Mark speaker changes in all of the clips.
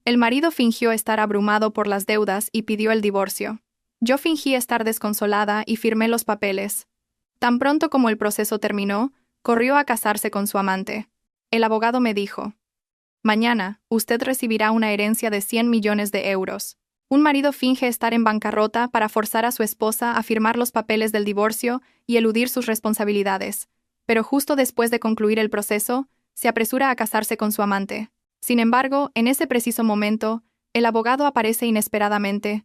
Speaker 1: El marido fingió estar abrumado por las deudas y pidió el divorcio. Yo fingí estar desconsolada y firmé los papeles. Tan pronto como el proceso terminó, corrió a casarse con su amante. El abogado me dijo: mañana, usted recibirá una herencia de 100 millones de euros. Un marido finge estar en bancarrota para forzar a su esposa a firmar los papeles del divorcio y eludir sus responsabilidades, pero justo después de concluir el proceso, se apresura a casarse con su amante. Sin embargo, en ese preciso momento, el abogado aparece inesperadamente.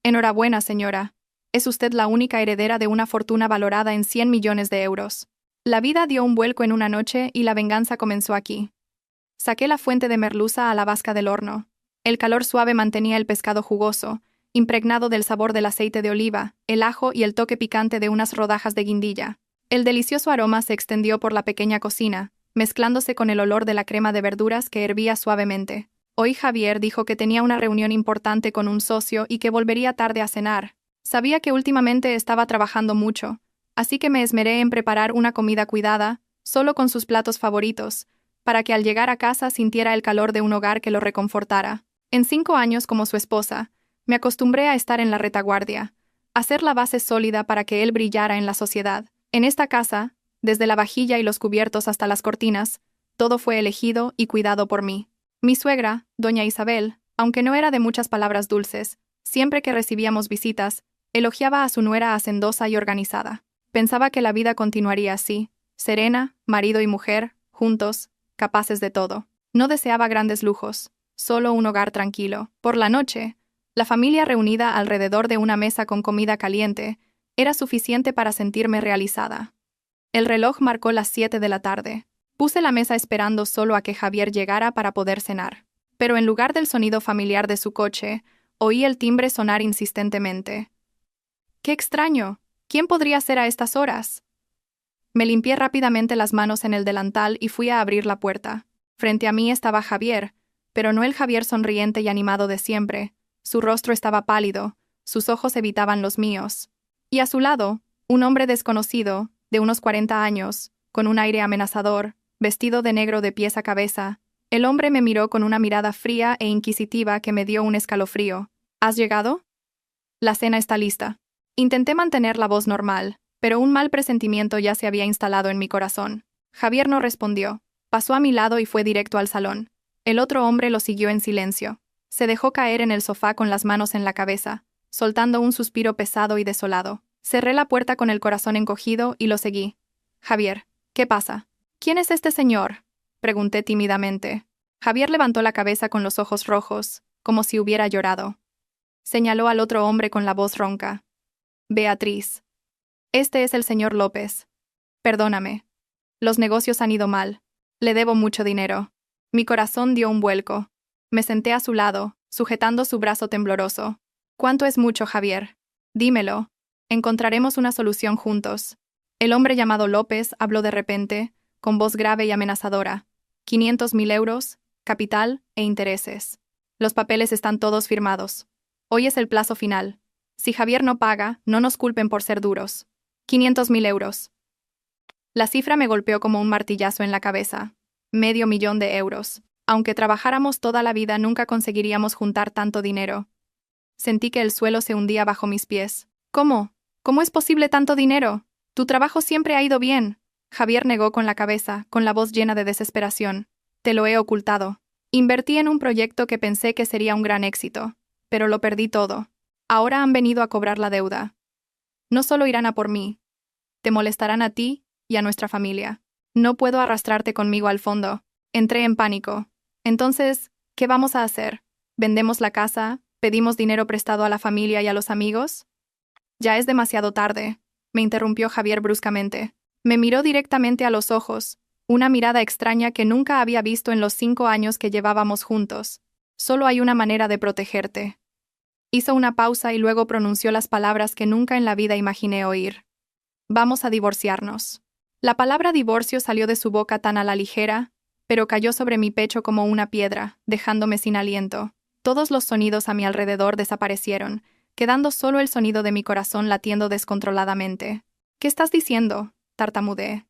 Speaker 1: Enhorabuena, señora. Es usted la única heredera de una fortuna valorada en 100 millones de euros. La vida dio un vuelco en una noche y la venganza comenzó aquí. Saqué la fuente de merluza a la vasca del horno. El calor suave mantenía el pescado jugoso, impregnado del sabor del aceite de oliva, el ajo y el toque picante de unas rodajas de guindilla. El delicioso aroma se extendió por la pequeña cocina, mezclándose con el olor de la crema de verduras que hervía suavemente. Hoy Javier dijo que tenía una reunión importante con un socio y que volvería tarde a cenar. Sabía que últimamente estaba trabajando mucho, así que me esmeré en preparar una comida cuidada, solo con sus platos favoritos, para que al llegar a casa sintiera el calor de un hogar que lo reconfortara. En 5 años como su esposa, me acostumbré a estar en la retaguardia, a ser la base sólida para que él brillara en la sociedad. En esta casa, desde la vajilla y los cubiertos hasta las cortinas, todo fue elegido y cuidado por mí. Mi suegra, doña Isabel, aunque no era de muchas palabras dulces, siempre que recibíamos visitas, elogiaba a su nuera hacendosa y organizada. Pensaba que la vida continuaría así, serena, marido y mujer, juntos, capaces de todo. No deseaba grandes lujos, solo un hogar tranquilo. Por la noche, la familia reunida alrededor de una mesa con comida caliente era suficiente para sentirme realizada. El reloj marcó las 7 de la tarde. Puse la mesa esperando solo a que Javier llegara para poder cenar. Pero en lugar del sonido familiar de su coche, oí el timbre sonar insistentemente. ¡Qué extraño! ¿Quién podría ser a estas horas? Me limpié rápidamente las manos en el delantal y fui a abrir la puerta. Frente a mí estaba Javier, pero no el Javier sonriente y animado de siempre. Su rostro estaba pálido, sus ojos evitaban los míos. Y a su lado, un hombre desconocido, de unos 40 años, con un aire amenazador, vestido de negro de pies a cabeza. El hombre me miró con una mirada fría e inquisitiva que me dio un escalofrío. ¿Has llegado? La cena está lista. Intenté mantener la voz normal, pero un mal presentimiento ya se había instalado en mi corazón. Javier no respondió. Pasó a mi lado y fue directo al salón. El otro hombre lo siguió en silencio. Se dejó caer en el sofá con las manos en la cabeza, soltando un suspiro pesado y desolado. Cerré la puerta con el corazón encogido y lo seguí. Javier, ¿qué pasa? ¿Quién es este señor?, pregunté tímidamente. Javier levantó la cabeza con los ojos rojos, como si hubiera llorado. Señaló al otro hombre con la voz ronca. Beatriz. Este es el señor López. Perdóname. Los negocios han ido mal. Le debo mucho dinero. Mi corazón dio un vuelco. Me senté a su lado, sujetando su brazo tembloroso. ¿Cuánto es mucho, Javier? Dímelo. Encontraremos una solución juntos. El hombre llamado López habló de repente, con voz grave y amenazadora. 500.000 euros, capital e intereses. Los papeles están todos firmados. Hoy es el plazo final. Si Javier no paga, no nos culpen por ser duros. 500.000 euros. La cifra me golpeó como un martillazo en la cabeza. 500.000 euros. Aunque trabajáramos toda la vida, nunca conseguiríamos juntar tanto dinero. Sentí que el suelo se hundía bajo mis pies. ¿Cómo? ¿Cómo es posible tanto dinero? Tu trabajo siempre ha ido bien. Javier negó con la cabeza, con la voz llena de desesperación. Te lo he ocultado. Invertí en un proyecto que pensé que sería un gran éxito, pero lo perdí todo. Ahora han venido a cobrar la deuda. No solo irán a por mí. Te molestarán a ti y a nuestra familia. No puedo arrastrarte conmigo al fondo. Entré en pánico. Entonces, ¿qué vamos a hacer? ¿Vendemos la casa? ¿Pedimos dinero prestado a la familia y a los amigos? Ya es demasiado tarde, me interrumpió Javier bruscamente. Me miró directamente a los ojos, una mirada extraña que nunca había visto en los 5 años que llevábamos juntos. Solo hay una manera de protegerte. Hizo una pausa y luego pronunció las palabras que nunca en la vida imaginé oír. Vamos a divorciarnos. La palabra divorcio salió de su boca tan a la ligera, pero cayó sobre mi pecho como una piedra, dejándome sin aliento. Todos los sonidos a mi alrededor desaparecieron, quedando solo el sonido de mi corazón latiendo descontroladamente. ¿Qué estás diciendo?, tartamudeé.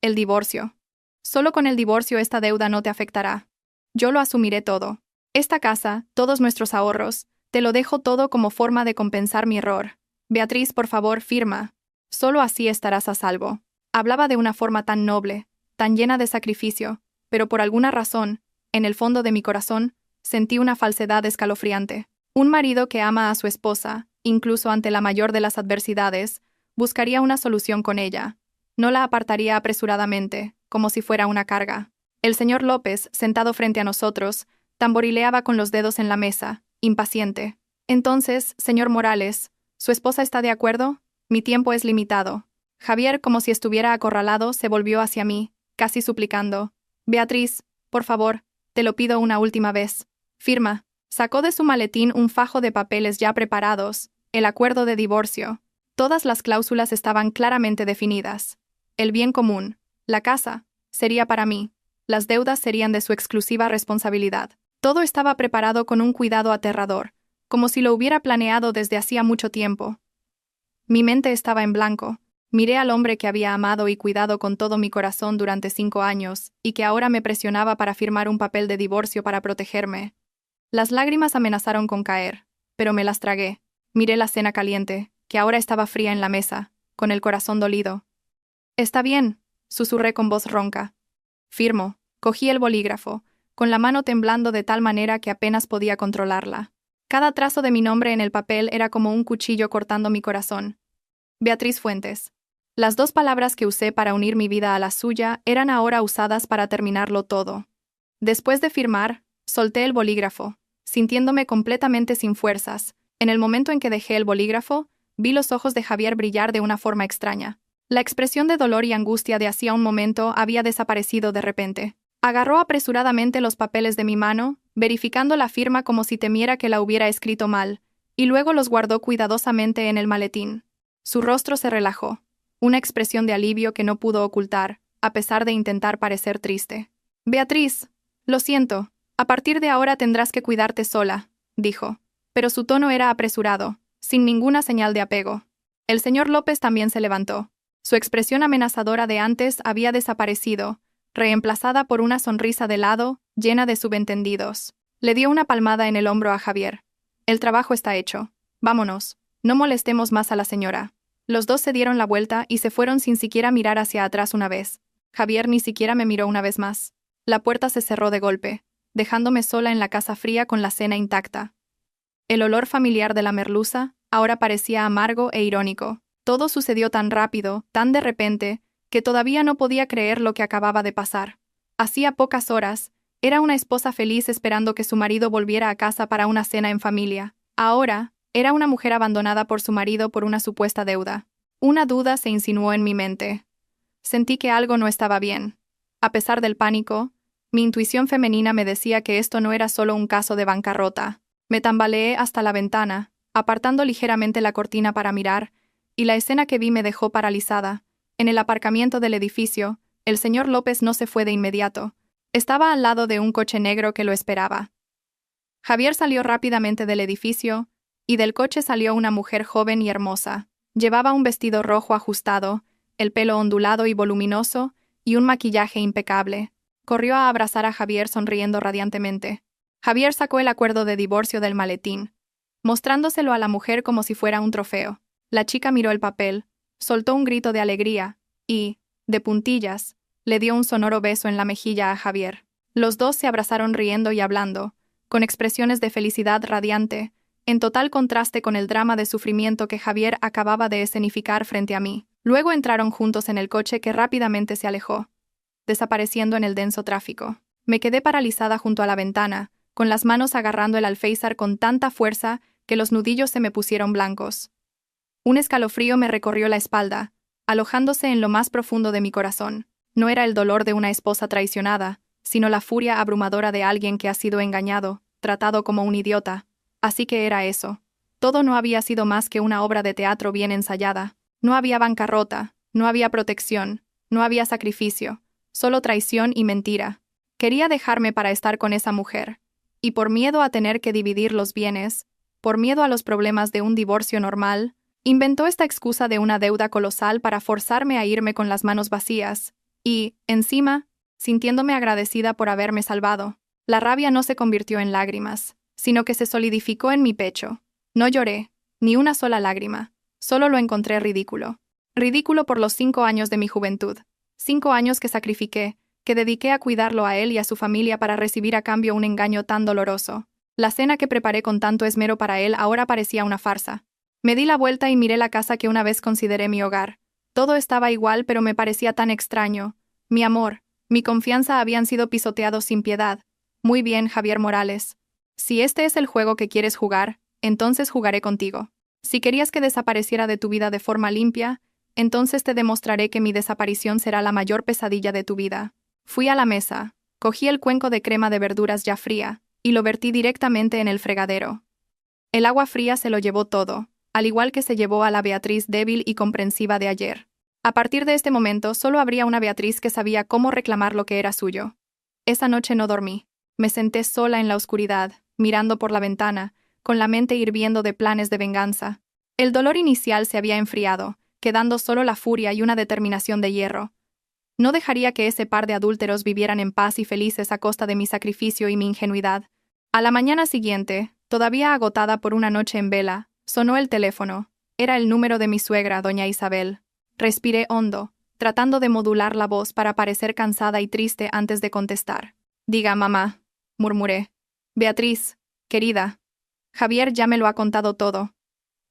Speaker 1: El divorcio. Solo con el divorcio esta deuda no te afectará. Yo lo asumiré todo. Esta casa, todos nuestros ahorros, te lo dejo todo como forma de compensar mi error. Beatriz, por favor, firma. Solo así estarás a salvo. Hablaba de una forma tan noble, tan llena de sacrificio, pero por alguna razón, en el fondo de mi corazón, sentí una falsedad escalofriante. Un marido que ama a su esposa, incluso ante la mayor de las adversidades, buscaría una solución con ella. No la apartaría apresuradamente, como si fuera una carga. El señor López, sentado frente a nosotros, tamborileaba con los dedos en la mesa, impaciente. Entonces, señor Morales, ¿su esposa está de acuerdo? Mi tiempo es limitado. Javier, como si estuviera acorralado, se volvió hacia mí, casi suplicando. Beatriz, por favor, te lo pido una última vez. Firma. Sacó de su maletín un fajo de papeles ya preparados, el acuerdo de divorcio. Todas las cláusulas estaban claramente definidas. El bien común, la casa, sería para mí. Las deudas serían de su exclusiva responsabilidad. Todo estaba preparado con un cuidado aterrador, como si lo hubiera planeado desde hacía mucho tiempo. Mi mente estaba en blanco. Miré al hombre que había amado y cuidado con todo mi corazón durante 5 años, y que ahora me presionaba para firmar un papel de divorcio para protegerme. Las lágrimas amenazaron con caer, pero me las tragué. Miré la cena caliente, que ahora estaba fría en la mesa, con el corazón dolido. «Está bien», susurré con voz ronca. Firmo. Cogí el bolígrafo, con la mano temblando de tal manera que apenas podía controlarla. Cada trazo de mi nombre en el papel era como un cuchillo cortando mi corazón. Beatriz Fuentes. Las 2 palabras que usé para unir mi vida a la suya eran ahora usadas para terminarlo todo. Después de firmar, solté el bolígrafo, sintiéndome completamente sin fuerzas. En el momento en que dejé el bolígrafo, vi los ojos de Javier brillar de una forma extraña. La expresión de dolor y angustia de hacía un momento había desaparecido de repente. Agarró apresuradamente los papeles de mi mano, verificando la firma como si temiera que la hubiera escrito mal, y luego los guardó cuidadosamente en el maletín. Su rostro se relajó, una expresión de alivio que no pudo ocultar, a pesar de intentar parecer triste. Beatriz, lo siento, a partir de ahora tendrás que cuidarte sola, dijo, pero su tono era apresurado, sin ninguna señal de apego. El señor López también se levantó. Su expresión amenazadora de antes había desaparecido, reemplazada por una sonrisa de lado, llena de subentendidos. Le dio una palmada en el hombro a Javier. El trabajo está hecho. Vámonos. No molestemos más a la señora. Los 2 se dieron la vuelta y se fueron sin siquiera mirar hacia atrás una vez. Javier ni siquiera me miró una vez más. La puerta se cerró de golpe, dejándome sola en la casa fría con la cena intacta. El olor familiar de la merluza ahora parecía amargo e irónico. Todo sucedió tan rápido, tan de repente, que todavía no podía creer lo que acababa de pasar. Hacía pocas horas, era una esposa feliz esperando que su marido volviera a casa para una cena en familia. Ahora, era una mujer abandonada por su marido por una supuesta deuda. Una duda se insinuó en mi mente. Sentí que algo no estaba bien. A pesar del pánico, mi intuición femenina me decía que esto no era solo un caso de bancarrota. Me tambaleé hasta la ventana, apartando ligeramente la cortina para mirar, y la escena que vi me dejó paralizada. En el aparcamiento del edificio, el señor López no se fue de inmediato. Estaba al lado de un coche negro que lo esperaba. Javier salió rápidamente del edificio, y del coche salió una mujer joven y hermosa. Llevaba un vestido rojo ajustado, el pelo ondulado y voluminoso, y un maquillaje impecable. Corrió a abrazar a Javier sonriendo radiantemente. Javier sacó el acuerdo de divorcio del maletín, mostrándoselo a la mujer como si fuera un trofeo. La chica miró el papel, soltó un grito de alegría, y, de puntillas, le dio un sonoro beso en la mejilla a Javier. Los 2 se abrazaron riendo y hablando, con expresiones de felicidad radiante, en total contraste con el drama de sufrimiento que Javier acababa de escenificar frente a mí. Luego entraron juntos en el coche que rápidamente se alejó, desapareciendo en el denso tráfico. Me quedé paralizada junto a la ventana, con las manos agarrando el alféizar con tanta fuerza que los nudillos se me pusieron blancos. Un escalofrío me recorrió la espalda, alojándose en lo más profundo de mi corazón. No era el dolor de una esposa traicionada, sino la furia abrumadora de alguien que ha sido engañado, tratado como un idiota. Así que era eso. Todo no había sido más que una obra de teatro bien ensayada. No había bancarrota, no había protección, no había sacrificio, solo traición y mentira. Quería dejarme para estar con esa mujer. Y por miedo a tener que dividir los bienes, por miedo a los problemas de un divorcio normal, inventó esta excusa de una deuda colosal para forzarme a irme con las manos vacías, y, encima, sintiéndome agradecida por haberme salvado. La rabia no se convirtió en lágrimas, sino que se solidificó en mi pecho. No lloré, ni una sola lágrima. Solo lo encontré ridículo. Ridículo por los 5 años de mi juventud. 5 años que sacrifiqué, que dediqué a cuidarlo a él y a su familia para recibir a cambio un engaño tan doloroso. La cena que preparé con tanto esmero para él ahora parecía una farsa. Me di la vuelta y miré la casa que una vez consideré mi hogar. Todo estaba igual, pero me parecía tan extraño. Mi amor, mi confianza habían sido pisoteados sin piedad. Muy bien, Javier Morales. Si este es el juego que quieres jugar, entonces jugaré contigo. Si querías que desapareciera de tu vida de forma limpia, entonces te demostraré que mi desaparición será la mayor pesadilla de tu vida. Fui a la mesa, cogí el cuenco de crema de verduras ya fría, y lo vertí directamente en el fregadero. El agua fría se lo llevó todo, al igual que se llevó a la Beatriz débil y comprensiva de ayer. A partir de este momento solo habría una Beatriz que sabía cómo reclamar lo que era suyo. Esa noche no dormí. Me senté sola en la oscuridad, mirando por la ventana, con la mente hirviendo de planes de venganza. El dolor inicial se había enfriado, quedando solo la furia y una determinación de hierro. No dejaría que ese par de adúlteros vivieran en paz y felices a costa de mi sacrificio y mi ingenuidad. A la mañana siguiente, todavía agotada por una noche en vela, sonó el teléfono. Era el número de mi suegra, doña Isabel. Respiré hondo, tratando de modular la voz para parecer cansada y triste antes de contestar. «Diga, mamá», murmuré. «Beatriz, querida. Javier ya me lo ha contado todo.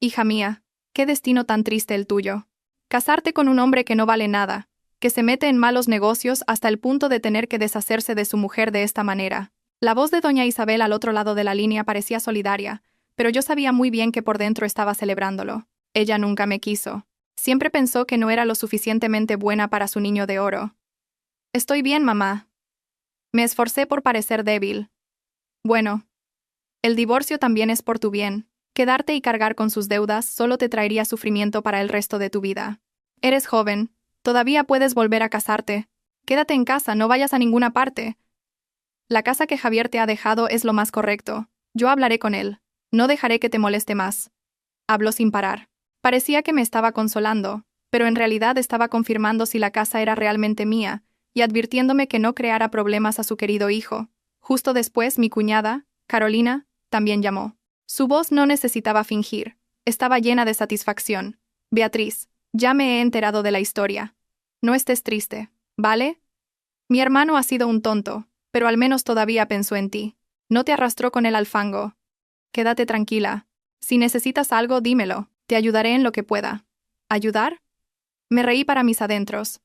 Speaker 1: Hija mía, qué destino tan triste el tuyo. Casarte con un hombre que no vale nada, que se mete en malos negocios hasta el punto de tener que deshacerse de su mujer de esta manera». La voz de doña Isabel al otro lado de la línea parecía solidaria, pero yo sabía muy bien que por dentro estaba celebrándolo. Ella nunca me quiso. Siempre pensó que no era lo suficientemente buena para su niño de oro. «Estoy bien, mamá». Me esforcé por parecer débil. «Bueno, el divorcio también es por tu bien. Quedarte y cargar con sus deudas solo te traería sufrimiento para el resto de tu vida. Eres joven, todavía puedes volver a casarte. Quédate en casa, no vayas a ninguna parte. La casa que Javier te ha dejado es lo más correcto. Yo hablaré con él. No dejaré que te moleste más». Habló sin parar. Parecía que me estaba consolando, pero en realidad estaba confirmando si la casa era realmente mía y advirtiéndome que no creara problemas a su querido hijo. Justo después, mi cuñada, Carolina, también llamó. Su voz no necesitaba fingir. Estaba llena de satisfacción. «Beatriz, ya me he enterado de la historia. No estés triste, ¿vale? Mi hermano ha sido un tonto, pero al menos todavía pensó en ti. No te arrastró con el alfango. Quédate tranquila. Si necesitas algo, dímelo. Te ayudaré en lo que pueda». ¿Ayudar? Me reí para mis adentros.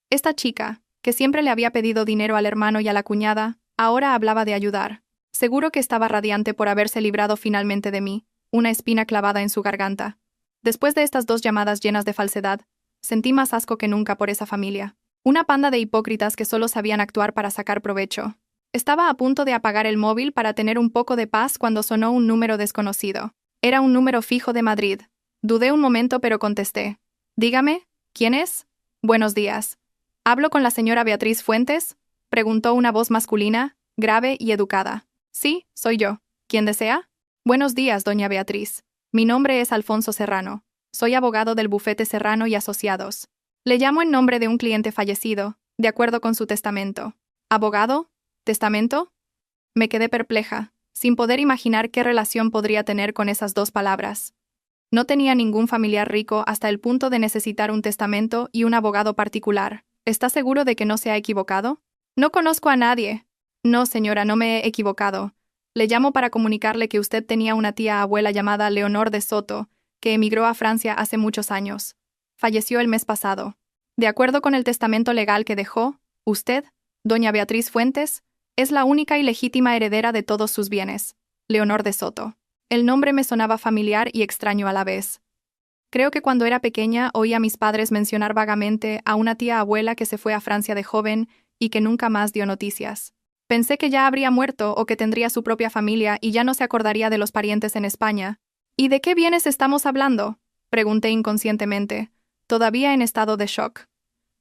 Speaker 1: Esta chica, que siempre le había pedido dinero al hermano y a la cuñada, ahora hablaba de ayudar. Seguro que estaba radiante por haberse librado finalmente de mí, una espina clavada en su garganta. Después de estas 2 llamadas llenas de falsedad, sentí más asco que nunca por esa familia. Una panda de hipócritas que solo sabían actuar para sacar provecho. Estaba a punto de apagar el móvil para tener un poco de paz cuando sonó un número desconocido. Era un número fijo de Madrid. Dudé un momento pero contesté. «Dígame, ¿quién es?» «Buenos días. ¿Hablo con la señora Beatriz Fuentes?», preguntó una voz masculina, grave y educada. «Sí, soy yo. ¿Quién desea?» «Buenos días, doña Beatriz. Mi nombre es Alfonso Serrano. Soy abogado del bufete Serrano y Asociados. Le llamo en nombre de un cliente fallecido, de acuerdo con su testamento». «¿Abogado? ¿Testamento?». Me quedé perpleja, sin poder imaginar qué relación podría tener con esas 2 palabras. No tenía ningún familiar rico hasta el punto de necesitar un testamento y un abogado particular. ¿Está seguro de que no se ha equivocado? «No conozco a nadie». «No, señora, no me he equivocado. Le llamo para comunicarle que usted tenía una tía abuela llamada Leonor de Soto, que emigró a Francia hace muchos años. Falleció el mes pasado. De acuerdo con el testamento legal que dejó, usted, doña Beatriz Fuentes, es la única y legítima heredera de todos sus bienes. Leonor de Soto». El nombre me sonaba familiar y extraño a la vez. Creo que cuando era pequeña oí a mis padres mencionar vagamente a una tía abuela que se fue a Francia de joven y que nunca más dio noticias. Pensé que ya habría muerto o que tendría su propia familia y ya no se acordaría de los parientes en España. «¿Y de qué bienes estamos hablando?», pregunté inconscientemente, todavía en estado de shock.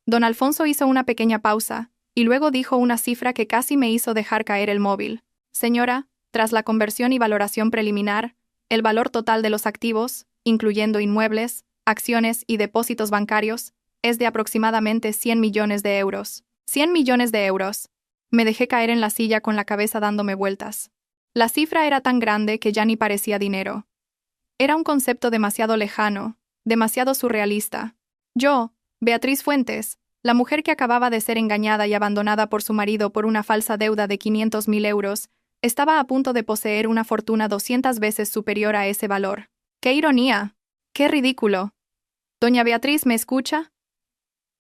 Speaker 1: Don Alfonso hizo una pequeña pausa, y luego dijo una cifra que casi me hizo dejar caer el móvil. «Señora, tras la conversión y valoración preliminar, el valor total de los activos, incluyendo inmuebles, acciones y depósitos bancarios, es de aproximadamente 100 millones de euros». «¿100 millones de euros?». Me dejé caer en la silla con la cabeza dándome vueltas. La cifra era tan grande que ya ni parecía dinero. Era un concepto demasiado lejano, demasiado surrealista. Yo, Beatriz Fuentes, la mujer que acababa de ser engañada y abandonada por su marido por una falsa deuda de 500.000 euros, estaba a punto de poseer una fortuna 200 veces superior a ese valor. ¡Qué ironía! ¡Qué ridículo! ¿Doña Beatriz me escucha?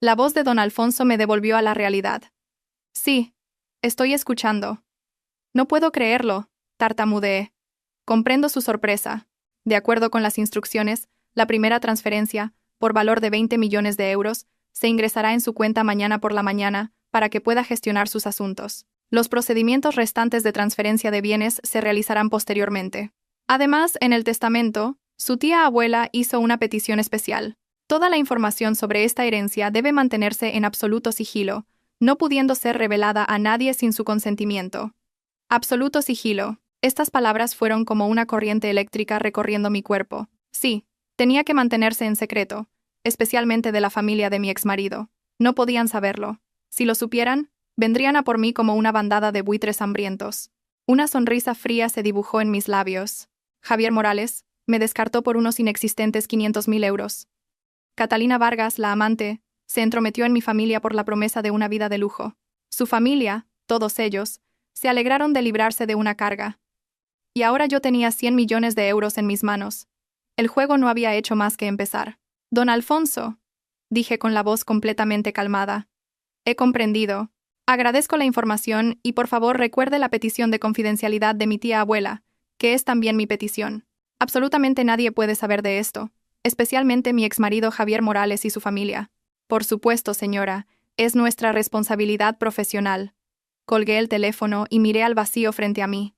Speaker 1: La voz de don Alfonso me devolvió a la realidad. Sí, estoy escuchando. No puedo creerlo, tartamudeé. Comprendo su sorpresa. De acuerdo con las instrucciones, la primera transferencia, por valor de 20 millones de euros, se ingresará en su cuenta mañana por la mañana para que pueda gestionar sus asuntos. Los procedimientos restantes de transferencia de bienes se realizarán posteriormente. Además, en el testamento, su tía abuela hizo una petición especial. Toda la información sobre esta herencia debe mantenerse en absoluto sigilo, no pudiendo ser revelada a nadie sin su consentimiento. Absoluto sigilo. Estas palabras fueron como una corriente eléctrica recorriendo mi cuerpo. Sí, tenía que mantenerse en secreto, especialmente de la familia de mi exmarido. No podían saberlo. Si lo supieran, vendrían a por mí como una bandada de buitres hambrientos. Una sonrisa fría se dibujó en mis labios. Javier Morales me descartó por unos inexistentes 500.000 euros. Catalina Vargas, la amante, se entrometió en mi familia por la promesa de una vida de lujo. Su familia, todos ellos, se alegraron de librarse de una carga. Y ahora yo tenía 100 millones de euros en mis manos. El juego no había hecho más que empezar. Don Alfonso, dije con la voz completamente calmada. He comprendido. Agradezco la información y por favor recuerde la petición de confidencialidad de mi tía abuela, que es también mi petición. Absolutamente nadie puede saber de esto, especialmente mi exmarido Javier Morales y su familia. Por supuesto, señora, es nuestra responsabilidad profesional. Colgué el teléfono y miré al vacío frente a mí.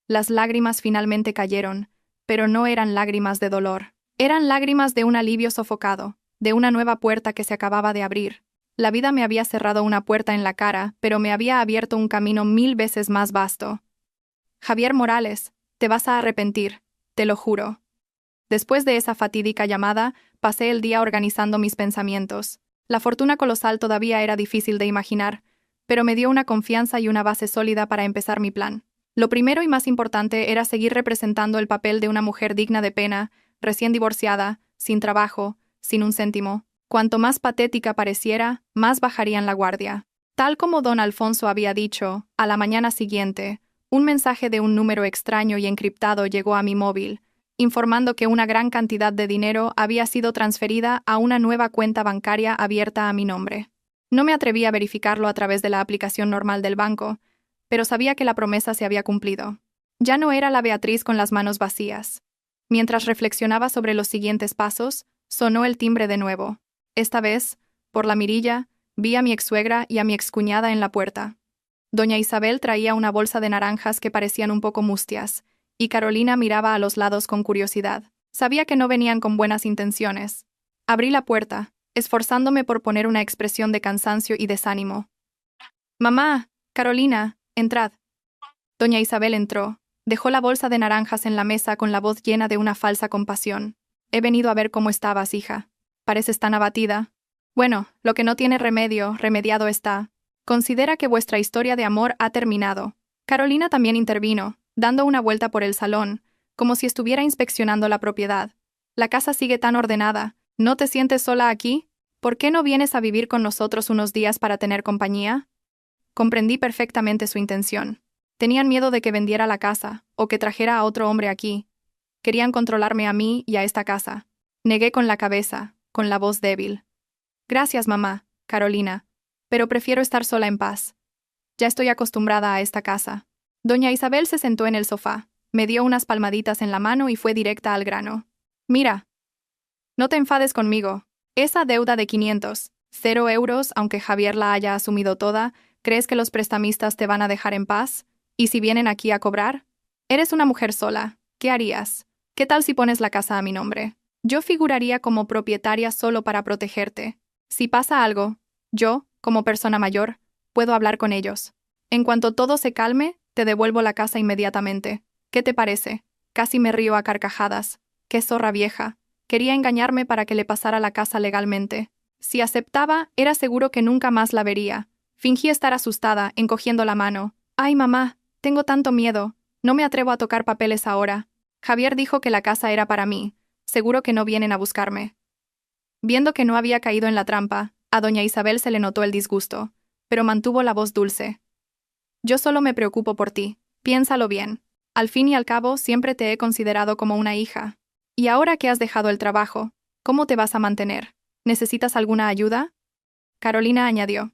Speaker 1: Las lágrimas finalmente cayeron, pero no eran lágrimas de dolor. Eran lágrimas de un alivio sofocado, de una nueva puerta que se acababa de abrir. La vida me había cerrado una puerta en la cara, pero me había abierto un camino 1000 veces más vasto. Javier Morales, te vas a arrepentir, te lo juro. Después de esa fatídica llamada, pasé el día organizando mis pensamientos. La fortuna colosal todavía era difícil de imaginar, pero me dio una confianza y una base sólida para empezar mi plan. Lo primero y más importante era seguir representando el papel de una mujer digna de pena, recién divorciada, sin trabajo, sin un céntimo. Cuanto más patética pareciera, más bajarían la guardia. Tal como don Alfonso había dicho, a la mañana siguiente, un mensaje de un número extraño y encriptado llegó a mi móvil, informando que una gran cantidad de dinero había sido transferida a una nueva cuenta bancaria abierta a mi nombre. No me atreví a verificarlo a través de la aplicación normal del banco, pero sabía que la promesa se había cumplido. Ya no era la Beatriz con las manos vacías. Mientras reflexionaba sobre los siguientes pasos, sonó el timbre de nuevo. Esta vez, por la mirilla, vi a mi exsuegra y a mi excuñada en la puerta. Doña Isabel traía una bolsa de naranjas que parecían un poco mustias, y Carolina miraba a los lados con curiosidad. Sabía que no venían con buenas intenciones. Abrí la puerta, esforzándome por poner una expresión de cansancio y desánimo. «Mamá, Carolina, entrad». Doña Isabel entró, dejó la bolsa de naranjas en la mesa con la voz llena de una falsa compasión. «He venido a ver cómo estabas, hija. Pareces tan abatida». «Bueno, lo que no tiene remedio, remediado está. Considera que vuestra historia de amor ha terminado». Carolina también intervino, dando una vuelta por el salón, como si estuviera inspeccionando la propiedad. «La casa sigue tan ordenada. ¿No te sientes sola aquí? ¿Por qué no vienes a vivir con nosotros unos días para tener compañía?» Comprendí perfectamente su intención. Tenían miedo de que vendiera la casa, o que trajera a otro hombre aquí. Querían controlarme a mí y a esta casa. Negué con la cabeza, con la voz débil. «Gracias, mamá, Carolina, pero prefiero estar sola en paz. Ya estoy acostumbrada a esta casa». Doña Isabel se sentó en el sofá, me dio unas palmaditas en la mano y fue directa al grano. «Mira, no te enfades conmigo. Esa deuda de 500 euros, aunque Javier la haya asumido toda, ¿crees que los prestamistas te van a dejar en paz? ¿Y si vienen aquí a cobrar? Eres una mujer sola. ¿Qué harías? ¿Qué tal si pones la casa a mi nombre? Yo figuraría como propietaria solo para protegerte. Si pasa algo, yo, como persona mayor, puedo hablar con ellos. En cuanto todo se calme, te devuelvo la casa inmediatamente. ¿Qué te parece?» Casi me río a carcajadas. «Qué zorra vieja. Quería engañarme para que le pasara la casa legalmente. Si aceptaba, era seguro que nunca más la vería. Fingí estar asustada, encogiendo la mano. «Ay, mamá, tengo tanto miedo. No me atrevo a tocar papeles ahora. Javier dijo que la casa era para mí. Seguro que no vienen a buscarme». Viendo que no había caído en la trampa, a doña Isabel se le notó el disgusto, pero mantuvo la voz dulce. «Yo solo me preocupo por ti. Piénsalo bien. Al fin y al cabo, siempre te he considerado como una hija. Y ahora que has dejado el trabajo, ¿cómo te vas a mantener? ¿Necesitas alguna ayuda?». Carolina añadió.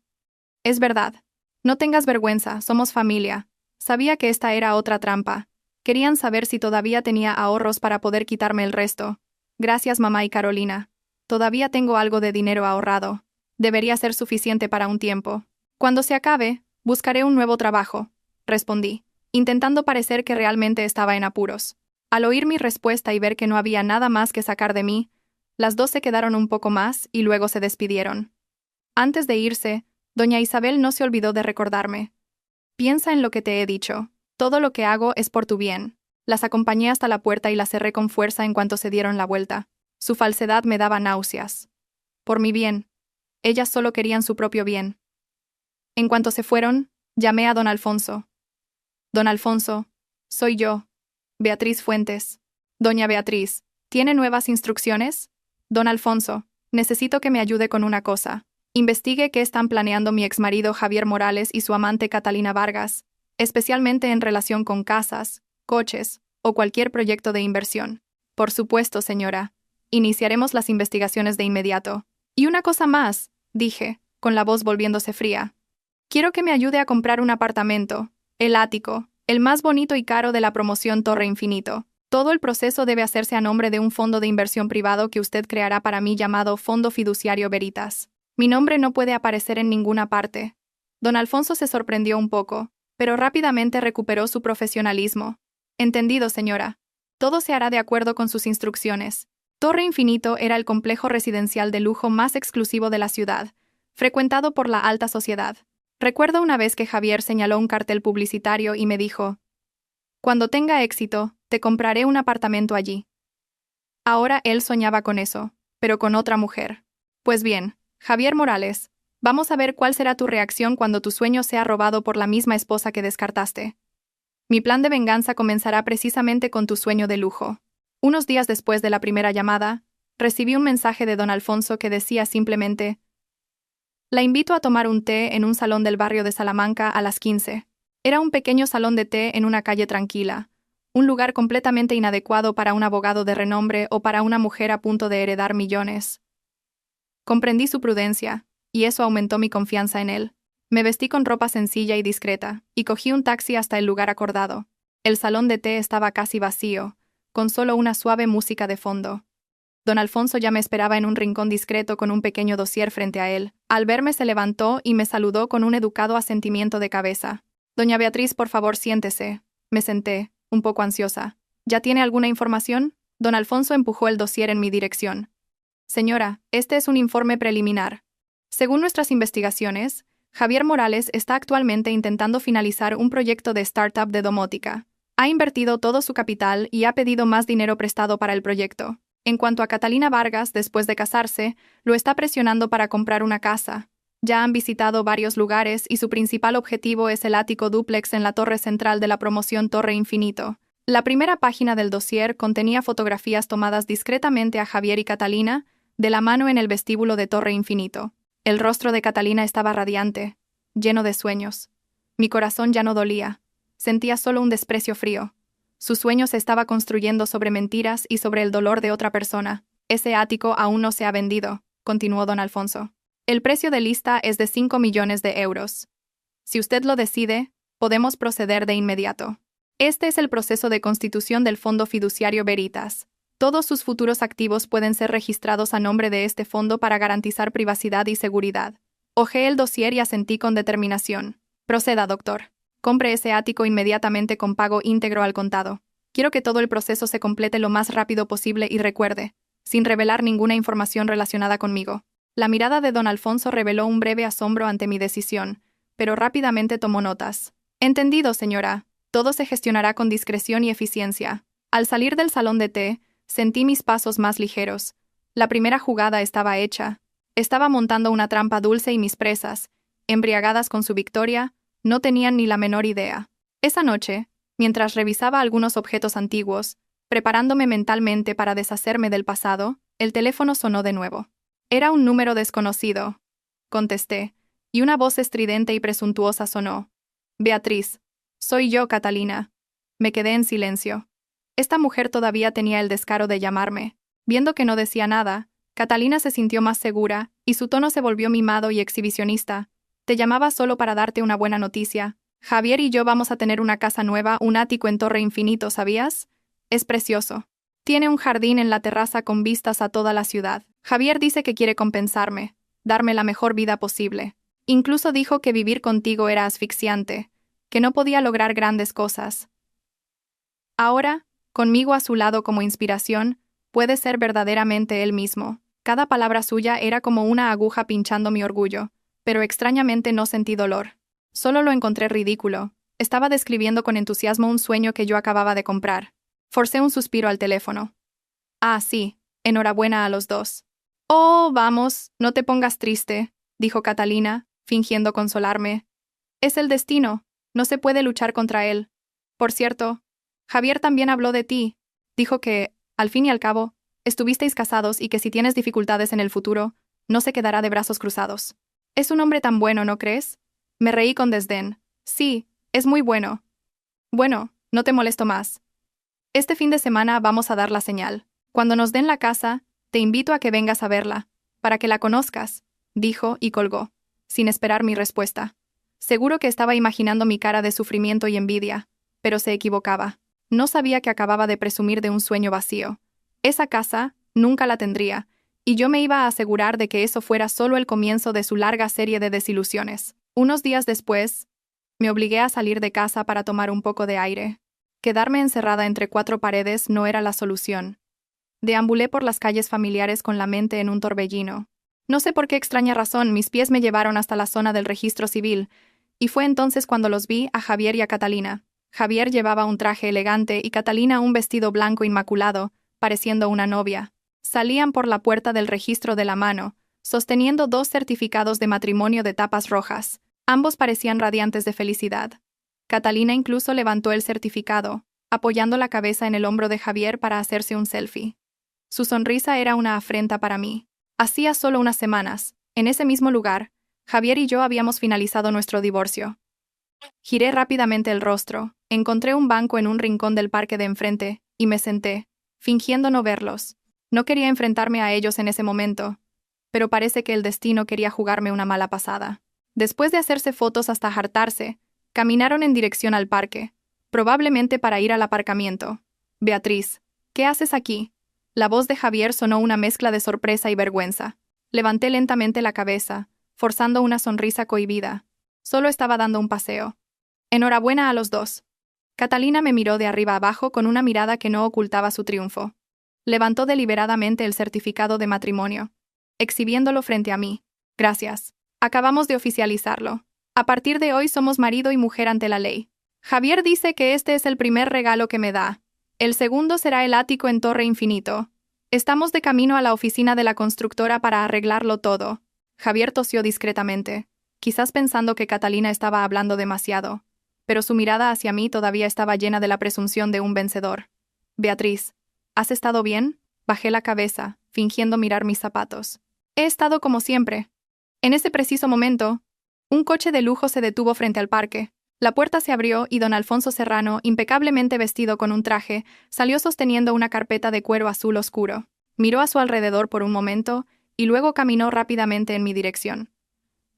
Speaker 1: «Es verdad. No tengas vergüenza, somos familia». Sabía que esta era otra trampa. Querían saber si todavía tenía ahorros para poder quitarme el resto. «Gracias, mamá y Carolina. Todavía tengo algo de dinero ahorrado. Debería ser suficiente para un tiempo. Cuando se acabe, buscaré un nuevo trabajo», respondí, intentando parecer que realmente estaba en apuros. Al oír mi respuesta y ver que no había nada más que sacar de mí, las dos se quedaron un poco más y luego se despidieron. Antes de irse, doña Isabel no se olvidó de recordarme. «Piensa en lo que te he dicho. Todo lo que hago es por tu bien». Las acompañé hasta la puerta y la cerré con fuerza en cuanto se dieron la vuelta. Su falsedad me daba náuseas. Por mi bien. Ellas solo querían su propio bien. En cuanto se fueron, llamé a don Alfonso. «Don Alfonso, soy yo. Beatriz Fuentes». «Doña Beatriz, ¿tiene nuevas instrucciones?». «Don Alfonso, necesito que me ayude con una cosa. Investigue qué están planeando mi exmarido Javier Morales y su amante Catalina Vargas, especialmente en relación con casas, coches o cualquier proyecto de inversión». «Por supuesto, señora. Iniciaremos las investigaciones de inmediato». «Y una cosa más», dije, con la voz volviéndose fría. «Quiero que me ayude a comprar un apartamento, el ático, el más bonito y caro de la promoción Torre Infinito. Todo el proceso debe hacerse a nombre de un fondo de inversión privado que usted creará para mí llamado Fondo Fiduciario Veritas. Mi nombre no puede aparecer en ninguna parte». Don Alfonso se sorprendió un poco, pero rápidamente recuperó su profesionalismo. «Entendido, señora. Todo se hará de acuerdo con sus instrucciones». Torre Infinito era el complejo residencial de lujo más exclusivo de la ciudad, frecuentado por la alta sociedad. Recuerdo una vez que Javier señaló un cartel publicitario y me dijo: «Cuando tenga éxito, te compraré un apartamento allí». Ahora él soñaba con eso, pero con otra mujer. Pues bien, Javier Morales, vamos a ver cuál será tu reacción cuando tu sueño sea robado por la misma esposa que descartaste. Mi plan de venganza comenzará precisamente con tu sueño de lujo. Unos días después de la primera llamada, recibí un mensaje de don Alfonso que decía simplemente: «La invito a tomar un té en un salón del barrio de Salamanca a las 15». Era un pequeño salón de té en una calle tranquila, un lugar completamente inadecuado para un abogado de renombre o para una mujer a punto de heredar millones. Comprendí su prudencia, y eso aumentó mi confianza en él. Me vestí con ropa sencilla y discreta, y cogí un taxi hasta el lugar acordado. El salón de té estaba casi vacío, con solo una suave música de fondo. Don Alfonso ya me esperaba en un rincón discreto con un pequeño dossier frente a él. Al verme se levantó y me saludó con un educado asentimiento de cabeza. «Doña Beatriz, por favor, siéntese». Me senté, un poco ansiosa. «¿Ya tiene alguna información?». Don Alfonso empujó el dossier en mi dirección. «Señora, este es un informe preliminar. Según nuestras investigaciones, Javier Morales está actualmente intentando finalizar un proyecto de startup de domótica. Ha invertido todo su capital y ha pedido más dinero prestado para el proyecto. En cuanto a Catalina Vargas, después de casarse, lo está presionando para comprar una casa. Ya han visitado varios lugares y su principal objetivo es el ático dúplex en la torre central de la promoción Torre Infinito». La primera página del dossier contenía fotografías tomadas discretamente a Javier y Catalina, de la mano en el vestíbulo de Torre Infinito. El rostro de Catalina estaba radiante, lleno de sueños. Mi corazón ya no dolía. Sentía solo un desprecio frío. Su sueño se estaba construyendo sobre mentiras y sobre el dolor de otra persona. «Ese ático aún no se ha vendido», continuó don Alfonso. «El precio de lista es de 5 millones de euros. Si usted lo decide, podemos proceder de inmediato. Este es el proceso de constitución del Fondo Fiduciario Veritas. Todos sus futuros activos pueden ser registrados a nombre de este fondo para garantizar privacidad y seguridad». Hojeé el dossier y asentí con determinación. «Proceda, doctor. Compre ese ático inmediatamente con pago íntegro al contado. Quiero que todo el proceso se complete lo más rápido posible y recuerde, sin revelar ninguna información relacionada conmigo». La mirada de don Alfonso reveló un breve asombro ante mi decisión, pero rápidamente tomó notas. «Entendido, señora. Todo se gestionará con discreción y eficiencia». Al salir del salón de té, sentí mis pasos más ligeros. La primera jugada estaba hecha. Estaba montando una trampa dulce y mis presas, embriagadas con su victoria, no tenían ni la menor idea. Esa noche, mientras revisaba algunos objetos antiguos, preparándome mentalmente para deshacerme del pasado, el teléfono sonó de nuevo. Era un número desconocido. Contesté, y una voz estridente y presuntuosa sonó. Beatriz. Soy yo, Catalina. Me quedé en silencio. Esta mujer todavía tenía el descaro de llamarme. Viendo que no decía nada, Catalina se sintió más segura, y su tono se volvió mimado y exhibicionista. Te llamaba solo para darte una buena noticia. Javier y yo vamos a tener una casa nueva, un ático en Torre Infinito, ¿sabías? Es precioso. Tiene un jardín en la terraza con vistas a toda la ciudad. Javier dice que quiere compensarme, darme la mejor vida posible. Incluso dijo que vivir contigo era asfixiante, que no podía lograr grandes cosas. Ahora, conmigo a su lado como inspiración, puede ser verdaderamente él mismo. Cada palabra suya era como una aguja pinchando mi orgullo, pero extrañamente no sentí dolor. Solo lo encontré ridículo. Estaba describiendo con entusiasmo un sueño que yo acababa de comprar. Forcé un suspiro al teléfono. Ah, sí, enhorabuena a los dos. Oh, vamos, no te pongas triste, dijo Catalina, fingiendo consolarme. Es el destino, no se puede luchar contra él. Por cierto, Javier también habló de ti. Dijo que, al fin y al cabo, estuvisteis casados y que si tienes dificultades en el futuro, no se quedará de brazos cruzados. Es un hombre tan bueno, ¿no crees? Me reí con desdén. Sí, es muy bueno. Bueno, no te molesto más. Este fin de semana vamos a dar la señal. Cuando nos den la casa, te invito a que vengas a verla, para que la conozcas, dijo y colgó, sin esperar mi respuesta. Seguro que estaba imaginando mi cara de sufrimiento y envidia, pero se equivocaba. No sabía que acababa de presumir de un sueño vacío. Esa casa nunca la tendría, y yo me iba a asegurar de que eso fuera solo el comienzo de su larga serie de desilusiones. Unos días después, me obligué a salir de casa para tomar un poco de aire. Quedarme encerrada entre cuatro paredes no era la solución. Deambulé por las calles familiares con la mente en un torbellino. No sé por qué extraña razón, mis pies me llevaron hasta la zona del registro civil, y fue entonces cuando los vi a Javier y a Catalina. Javier llevaba un traje elegante y Catalina un vestido blanco inmaculado, pareciendo una novia. Salían por la puerta del registro de la mano, sosteniendo dos certificados de matrimonio de tapas rojas. Ambos parecían radiantes de felicidad. Catalina incluso levantó el certificado, apoyando la cabeza en el hombro de Javier para hacerse un selfie. Su sonrisa era una afrenta para mí. Hacía solo unas semanas, en ese mismo lugar, Javier y yo habíamos finalizado nuestro divorcio. Giré rápidamente el rostro, encontré un banco en un rincón del parque de enfrente, y me senté, fingiendo no verlos. No quería enfrentarme a ellos en ese momento, pero parece que el destino quería jugarme una mala pasada. Después de hacerse fotos hasta hartarse, caminaron en dirección al parque, probablemente para ir al aparcamiento. Beatriz, ¿qué haces aquí? La voz de Javier sonó una mezcla de sorpresa y vergüenza. Levanté lentamente la cabeza, forzando una sonrisa cohibida. Solo estaba dando un paseo. Enhorabuena a los dos. Catalina me miró de arriba abajo con una mirada que no ocultaba su triunfo. Levantó deliberadamente el certificado de matrimonio, exhibiéndolo frente a mí. Gracias. Acabamos de oficializarlo. A partir de hoy somos marido y mujer ante la ley. Javier dice que este es el primer regalo que me da. El segundo será el ático en Torre Infinito. Estamos de camino a la oficina de la constructora para arreglarlo todo. Javier tosió discretamente, quizás pensando que Catalina estaba hablando demasiado, pero su mirada hacia mí todavía estaba llena de la presunción de un vencedor. Beatriz, ¿has estado bien? Bajé la cabeza, fingiendo mirar mis zapatos. He estado como siempre. En ese preciso momento, un coche de lujo se detuvo frente al parque. La puerta se abrió y don Alfonso Serrano, impecablemente vestido con un traje, salió sosteniendo una carpeta de cuero azul oscuro. Miró a su alrededor por un momento y luego caminó rápidamente en mi dirección.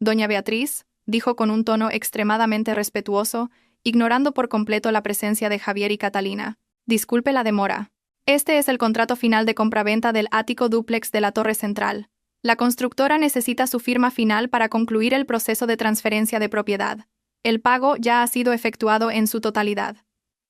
Speaker 1: Doña Beatriz, dijo con un tono extremadamente respetuoso, ignorando por completo la presencia de Javier y Catalina. Disculpe la demora. Este es el contrato final de compraventa del ático dúplex de la Torre Central. La constructora necesita su firma final para concluir el proceso de transferencia de propiedad. El pago ya ha sido efectuado en su totalidad.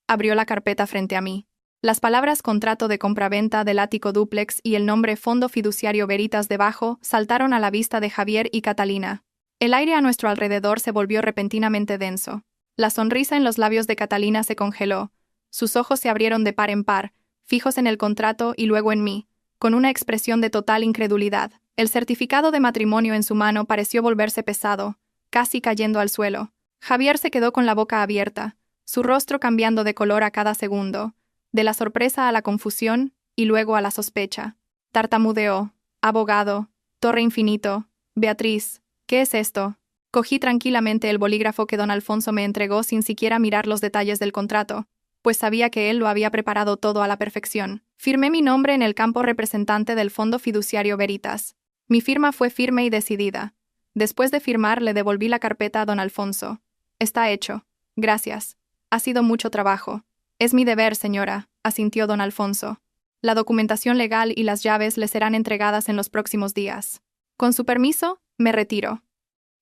Speaker 1: Abrió la carpeta frente a mí. Las palabras contrato de compraventa del ático dúplex y el nombre Fondo Fiduciario Veritas debajo saltaron a la vista de Javier y Catalina. El aire a nuestro alrededor se volvió repentinamente denso. La sonrisa en los labios de Catalina se congeló. Sus ojos se abrieron de par en par, fijos en el contrato y luego en mí, con una expresión de total incredulidad. El certificado de matrimonio en su mano pareció volverse pesado, casi cayendo al suelo. Javier se quedó con la boca abierta, su rostro cambiando de color a cada segundo, de la sorpresa a la confusión y luego a la sospecha. Tartamudeó: abogado, Torre Infinito, Beatriz, ¿qué es esto? Cogí tranquilamente el bolígrafo que don Alfonso me entregó sin siquiera mirar los detalles del contrato, pues sabía que él lo había preparado todo a la perfección. Firmé mi nombre en el campo representante del Fondo Fiduciario Veritas. Mi firma fue firme y decidida. Después de firmar, le devolví la carpeta a don Alfonso. Está hecho. Gracias. Ha sido mucho trabajo. Es mi deber, señora, asintió don Alfonso. La documentación legal y las llaves le serán entregadas en los próximos días. Con su permiso, me retiro.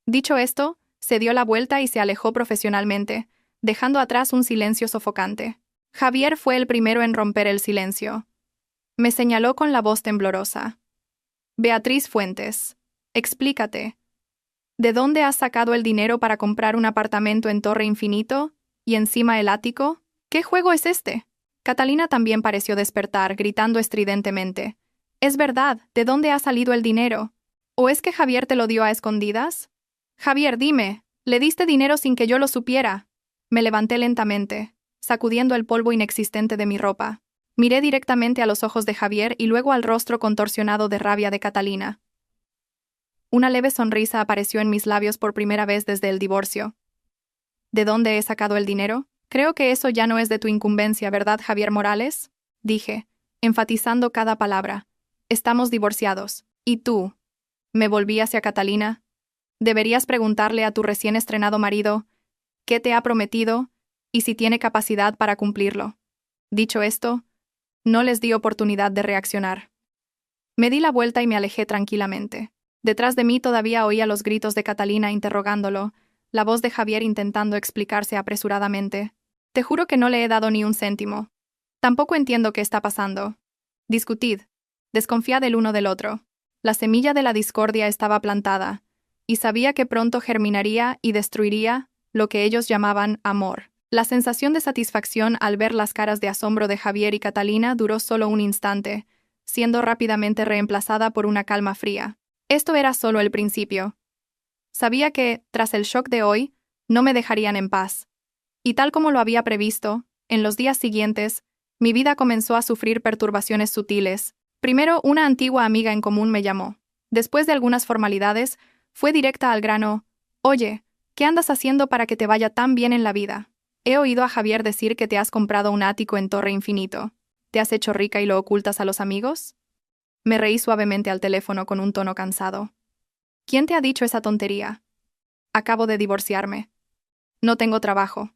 Speaker 1: Dicho esto, se dio la vuelta y se alejó profesionalmente, dejando atrás un silencio sofocante. Javier fue el primero en romper el silencio. Me señaló con la voz temblorosa. Beatriz Fuentes, explícate. ¿De dónde has sacado el dinero para comprar un apartamento en Torre Infinito y encima el ático? ¿Qué juego es este? Catalina también pareció despertar, gritando estridentemente. Es verdad, ¿de dónde ha salido el dinero? ¿O es que Javier te lo dio a escondidas? Javier, dime, ¿le diste dinero sin que yo lo supiera? Me levanté lentamente, sacudiendo el polvo inexistente de mi ropa. Miré directamente a los ojos de Javier y luego al rostro contorsionado de rabia de Catalina. Una leve sonrisa apareció en mis labios por primera vez desde el divorcio. ¿De dónde he sacado el dinero? Creo que eso ya no es de tu incumbencia, ¿verdad, Javier Morales? Dije, enfatizando cada palabra. Estamos divorciados. ¿Y tú? Me volví hacia Catalina. Deberías preguntarle a tu recién estrenado marido qué te ha prometido y si tiene capacidad para cumplirlo. Dicho esto, no les di oportunidad de reaccionar. Me di la vuelta y me alejé tranquilamente. Detrás de mí todavía oía los gritos de Catalina interrogándolo, la voz de Javier intentando explicarse apresuradamente. Te juro que no le he dado ni un céntimo. Tampoco entiendo qué está pasando. Discutid. Desconfiad el uno del otro. La semilla de la discordia estaba plantada, y sabía que pronto germinaría y destruiría lo que ellos llamaban amor. La sensación de satisfacción al ver las caras de asombro de Javier y Catalina duró solo un instante, siendo rápidamente reemplazada por una calma fría. Esto era solo el principio. Sabía que, tras el shock de hoy, no me dejarían en paz. Y tal como lo había previsto, en los días siguientes, mi vida comenzó a sufrir perturbaciones sutiles. Primero, una antigua amiga en común me llamó. Después de algunas formalidades, fue directa al grano. Oye, ¿qué andas haciendo para que te vaya tan bien en la vida? He oído a Javier decir que te has comprado un ático en Torre Infinito. ¿Te has hecho rica y lo ocultas a los amigos? Me reí suavemente al teléfono con un tono cansado. ¿Quién te ha dicho esa tontería? Acabo de divorciarme. No tengo trabajo.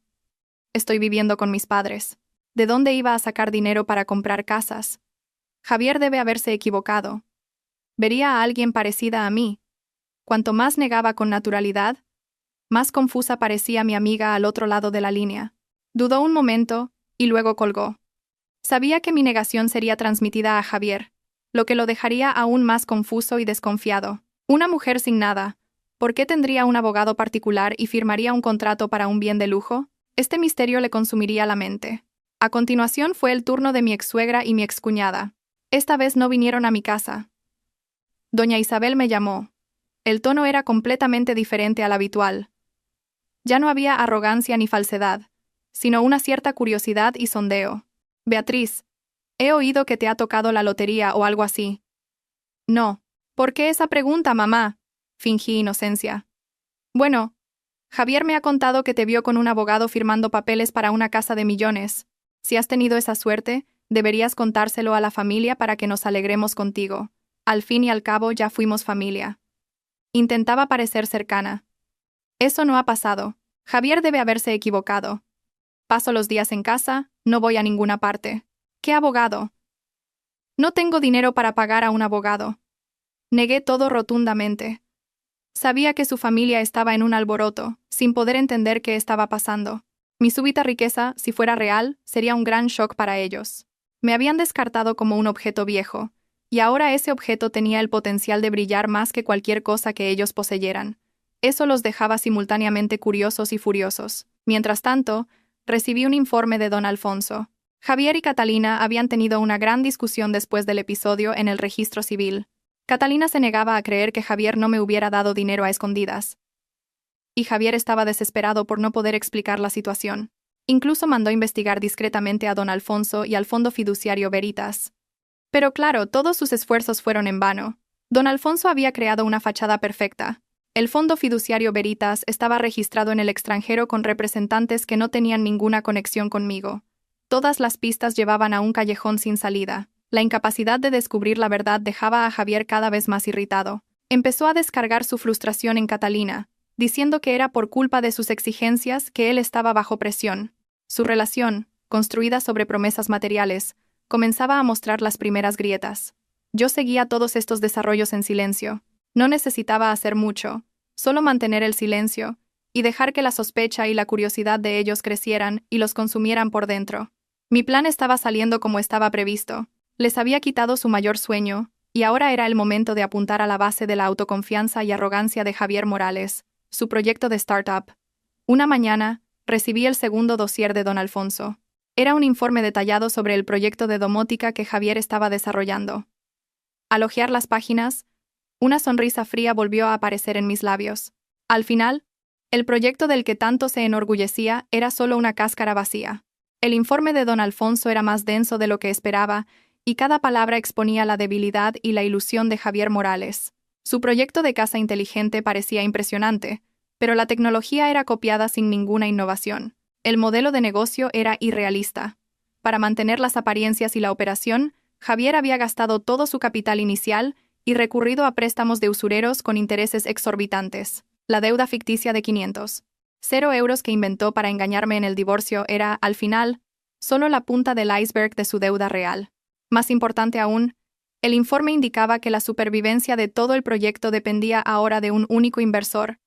Speaker 1: Estoy viviendo con mis padres. ¿De dónde iba a sacar dinero para comprar casas? Javier debe haberse equivocado. Vería a alguien parecida a mí. Cuanto más negaba con naturalidad, más confusa parecía mi amiga al otro lado de la línea. Dudó un momento y luego colgó. Sabía que mi negación sería transmitida a Javier, lo que lo dejaría aún más confuso y desconfiado. Una mujer sin nada, ¿por qué tendría un abogado particular y firmaría un contrato para un bien de lujo? Este misterio le consumiría la mente. A continuación fue el turno de mi exsuegra y mi excuñada. Esta vez no vinieron a mi casa. Doña Isabel me llamó. El tono era completamente diferente al habitual. Ya no había arrogancia ni falsedad, sino una cierta curiosidad y sondeo. Beatriz, he oído que te ha tocado la lotería o algo así. No. ¿Por qué esa pregunta, mamá? Fingí inocencia. Bueno, Javier me ha contado que te vio con un abogado firmando papeles para una casa de millones. Si has tenido esa suerte, deberías contárselo a la familia para que nos alegremos contigo. Al fin y al cabo ya fuimos familia. Intentaba parecer cercana. Eso no ha pasado. Javier debe haberse equivocado. Paso los días en casa, no voy a ninguna parte. ¿Qué abogado? No tengo dinero para pagar a un abogado. Negué todo rotundamente. Sabía que su familia estaba en un alboroto, sin poder entender qué estaba pasando. Mi súbita riqueza, si fuera real, sería un gran shock para ellos. Me habían descartado como un objeto viejo, y ahora ese objeto tenía el potencial de brillar más que cualquier cosa que ellos poseyeran. Eso los dejaba simultáneamente curiosos y furiosos. Mientras tanto, recibí un informe de don Alfonso. Javier y Catalina habían tenido una gran discusión después del episodio en el registro civil. Catalina se negaba a creer que Javier no me hubiera dado dinero a escondidas. y Javier estaba desesperado por no poder explicar la situación. Incluso mandó investigar discretamente a don Alfonso y al Fondo Fiduciario Veritas. Pero claro, todos sus esfuerzos fueron en vano. Don Alfonso había creado una fachada perfecta. El Fondo Fiduciario Veritas estaba registrado en el extranjero con representantes que no tenían ninguna conexión conmigo. Todas las pistas llevaban a un callejón sin salida. La incapacidad de descubrir la verdad dejaba a Javier cada vez más irritado. Empezó a descargar su frustración en Catalina, diciendo que era por culpa de sus exigencias que él estaba bajo presión. Su relación, construida sobre promesas materiales, comenzaba a mostrar las primeras grietas. Yo seguía todos estos desarrollos en silencio. No necesitaba hacer mucho, solo mantener el silencio y dejar que la sospecha y la curiosidad de ellos crecieran y los consumieran por dentro. Mi plan estaba saliendo como estaba previsto. Les había quitado su mayor sueño, y ahora era el momento de apuntar a la base de la autoconfianza y arrogancia de Javier Morales, su proyecto de startup. Una mañana, recibí el segundo dossier de don Alfonso. Era un informe detallado sobre el proyecto de domótica que Javier estaba desarrollando. Al hojear las páginas, una sonrisa fría volvió a aparecer en mis labios. Al final, el proyecto del que tanto se enorgullecía era solo una cáscara vacía. El informe de don Alfonso era más denso de lo que esperaba, y cada palabra exponía la debilidad y la ilusión de Javier Morales. Su proyecto de casa inteligente parecía impresionante, pero la tecnología era copiada sin ninguna innovación. El modelo de negocio era irrealista. Para mantener las apariencias y la operación, Javier había gastado todo su capital inicial y recurrido a préstamos de usureros con intereses exorbitantes. La deuda ficticia de 500 euros que inventó para engañarme en el divorcio era, al final, solo la punta del iceberg de su deuda real. Más importante aún, el informe indicaba que la supervivencia de todo el proyecto dependía ahora de un único inversor,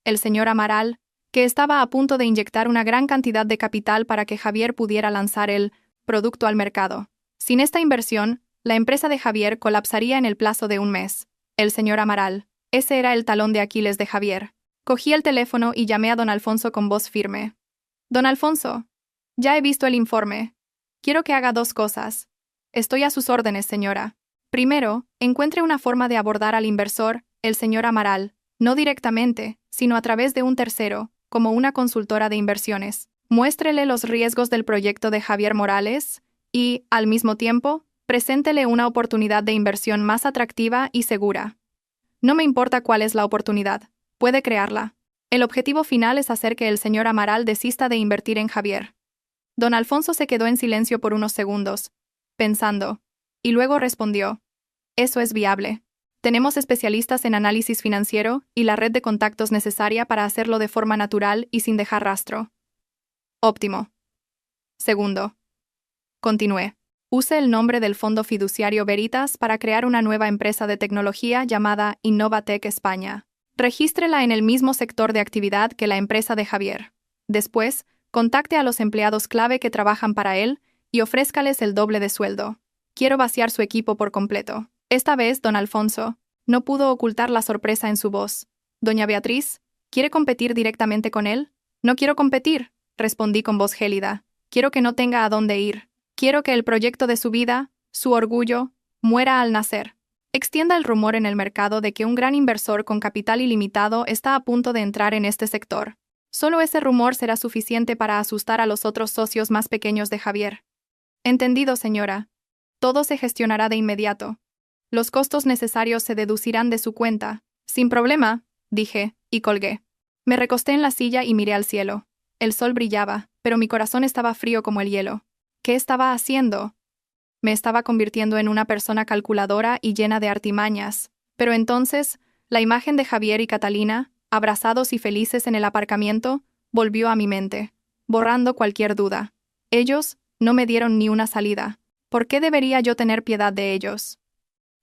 Speaker 1: el señor Amaral, que estaba a punto de inyectar una gran cantidad de capital para que Javier pudiera lanzar el producto al mercado. Sin esta inversión, la empresa de Javier colapsaría en el plazo de un mes. El señor Amaral. Ese era el talón de Aquiles de Javier. Cogí el teléfono y llamé a don Alfonso con voz firme. Don Alfonso, ya he visto el informe. Quiero que haga 2 cosas. Estoy a sus órdenes, señora. Primero, encuentre una forma de abordar al inversor, el señor Amaral, no directamente, sino a través de un tercero, como una consultora de inversiones. Muéstrele los riesgos del proyecto de Javier Morales y, al mismo tiempo, preséntele una oportunidad de inversión más atractiva y segura. No me importa cuál es la oportunidad. Puede crearla. El objetivo final es hacer que el señor Amaral desista de invertir en Javier. Don Alfonso se quedó en silencio por unos segundos, pensando, y luego respondió: eso es viable. Tenemos especialistas en análisis financiero y la red de contactos necesaria para hacerlo de forma natural y sin dejar rastro. Óptimo. Segundo. Continué. Use el nombre del Fondo Fiduciario Veritas para crear una nueva empresa de tecnología llamada Innovatec España. Regístrela en el mismo sector de actividad que la empresa de Javier. Después, contacte a los empleados clave que trabajan para él y ofrézcales el doble de sueldo. Quiero vaciar su equipo por completo. Esta vez, don Alfonso no pudo ocultar la sorpresa en su voz. Doña Beatriz, ¿quiere competir directamente con él? No quiero competir, respondí con voz gélida. Quiero que no tenga a dónde ir. Quiero que el proyecto de su vida, su orgullo, muera al nacer. Extienda el rumor en el mercado de que un gran inversor con capital ilimitado está a punto de entrar en este sector. Solo ese rumor será suficiente para asustar a los otros socios más pequeños de Javier. Entendido, señora. Todo se gestionará de inmediato. Los costos necesarios se deducirán de su cuenta. Sin problema, dije, y colgué. Me recosté en la silla y miré al cielo. El sol brillaba, pero mi corazón estaba frío como el hielo. ¿Qué estaba haciendo? Me estaba convirtiendo en una persona calculadora y llena de artimañas. Pero entonces, la imagen de Javier y Catalina, abrazados y felices en el aparcamiento, volvió a mi mente, borrando cualquier duda. Ellos no me dieron ni una salida. ¿Por qué debería yo tener piedad de ellos?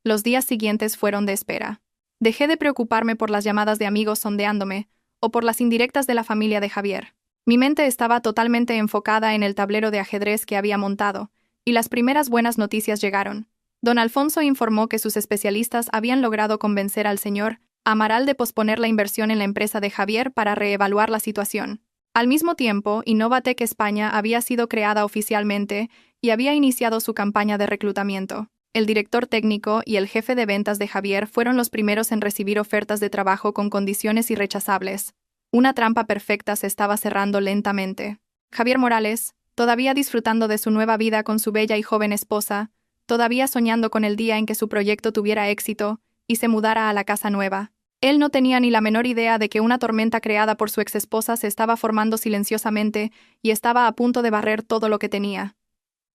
Speaker 1: Los días siguientes fueron de espera. Dejé de preocuparme por las llamadas de amigos sondeándome, o por las indirectas de la familia de Javier. Mi mente estaba totalmente enfocada en el tablero de ajedrez que había montado, y las primeras buenas noticias llegaron. Don Alfonso informó que sus especialistas habían logrado convencer al señor Amaral de posponer la inversión en la empresa de Javier para reevaluar la situación. Al mismo tiempo, Innovatec España había sido creada oficialmente y había iniciado su campaña de reclutamiento. El director técnico y el jefe de ventas de Javier fueron los primeros en recibir ofertas de trabajo con condiciones irrechazables. Una trampa perfecta se estaba cerrando lentamente. Javier Morales, todavía disfrutando de su nueva vida con su bella y joven esposa, todavía soñando con el día en que su proyecto tuviera éxito y se mudara a la casa nueva. Él no tenía ni la menor idea de que una tormenta creada por su exesposa se estaba formando silenciosamente y estaba a punto de barrer todo lo que tenía.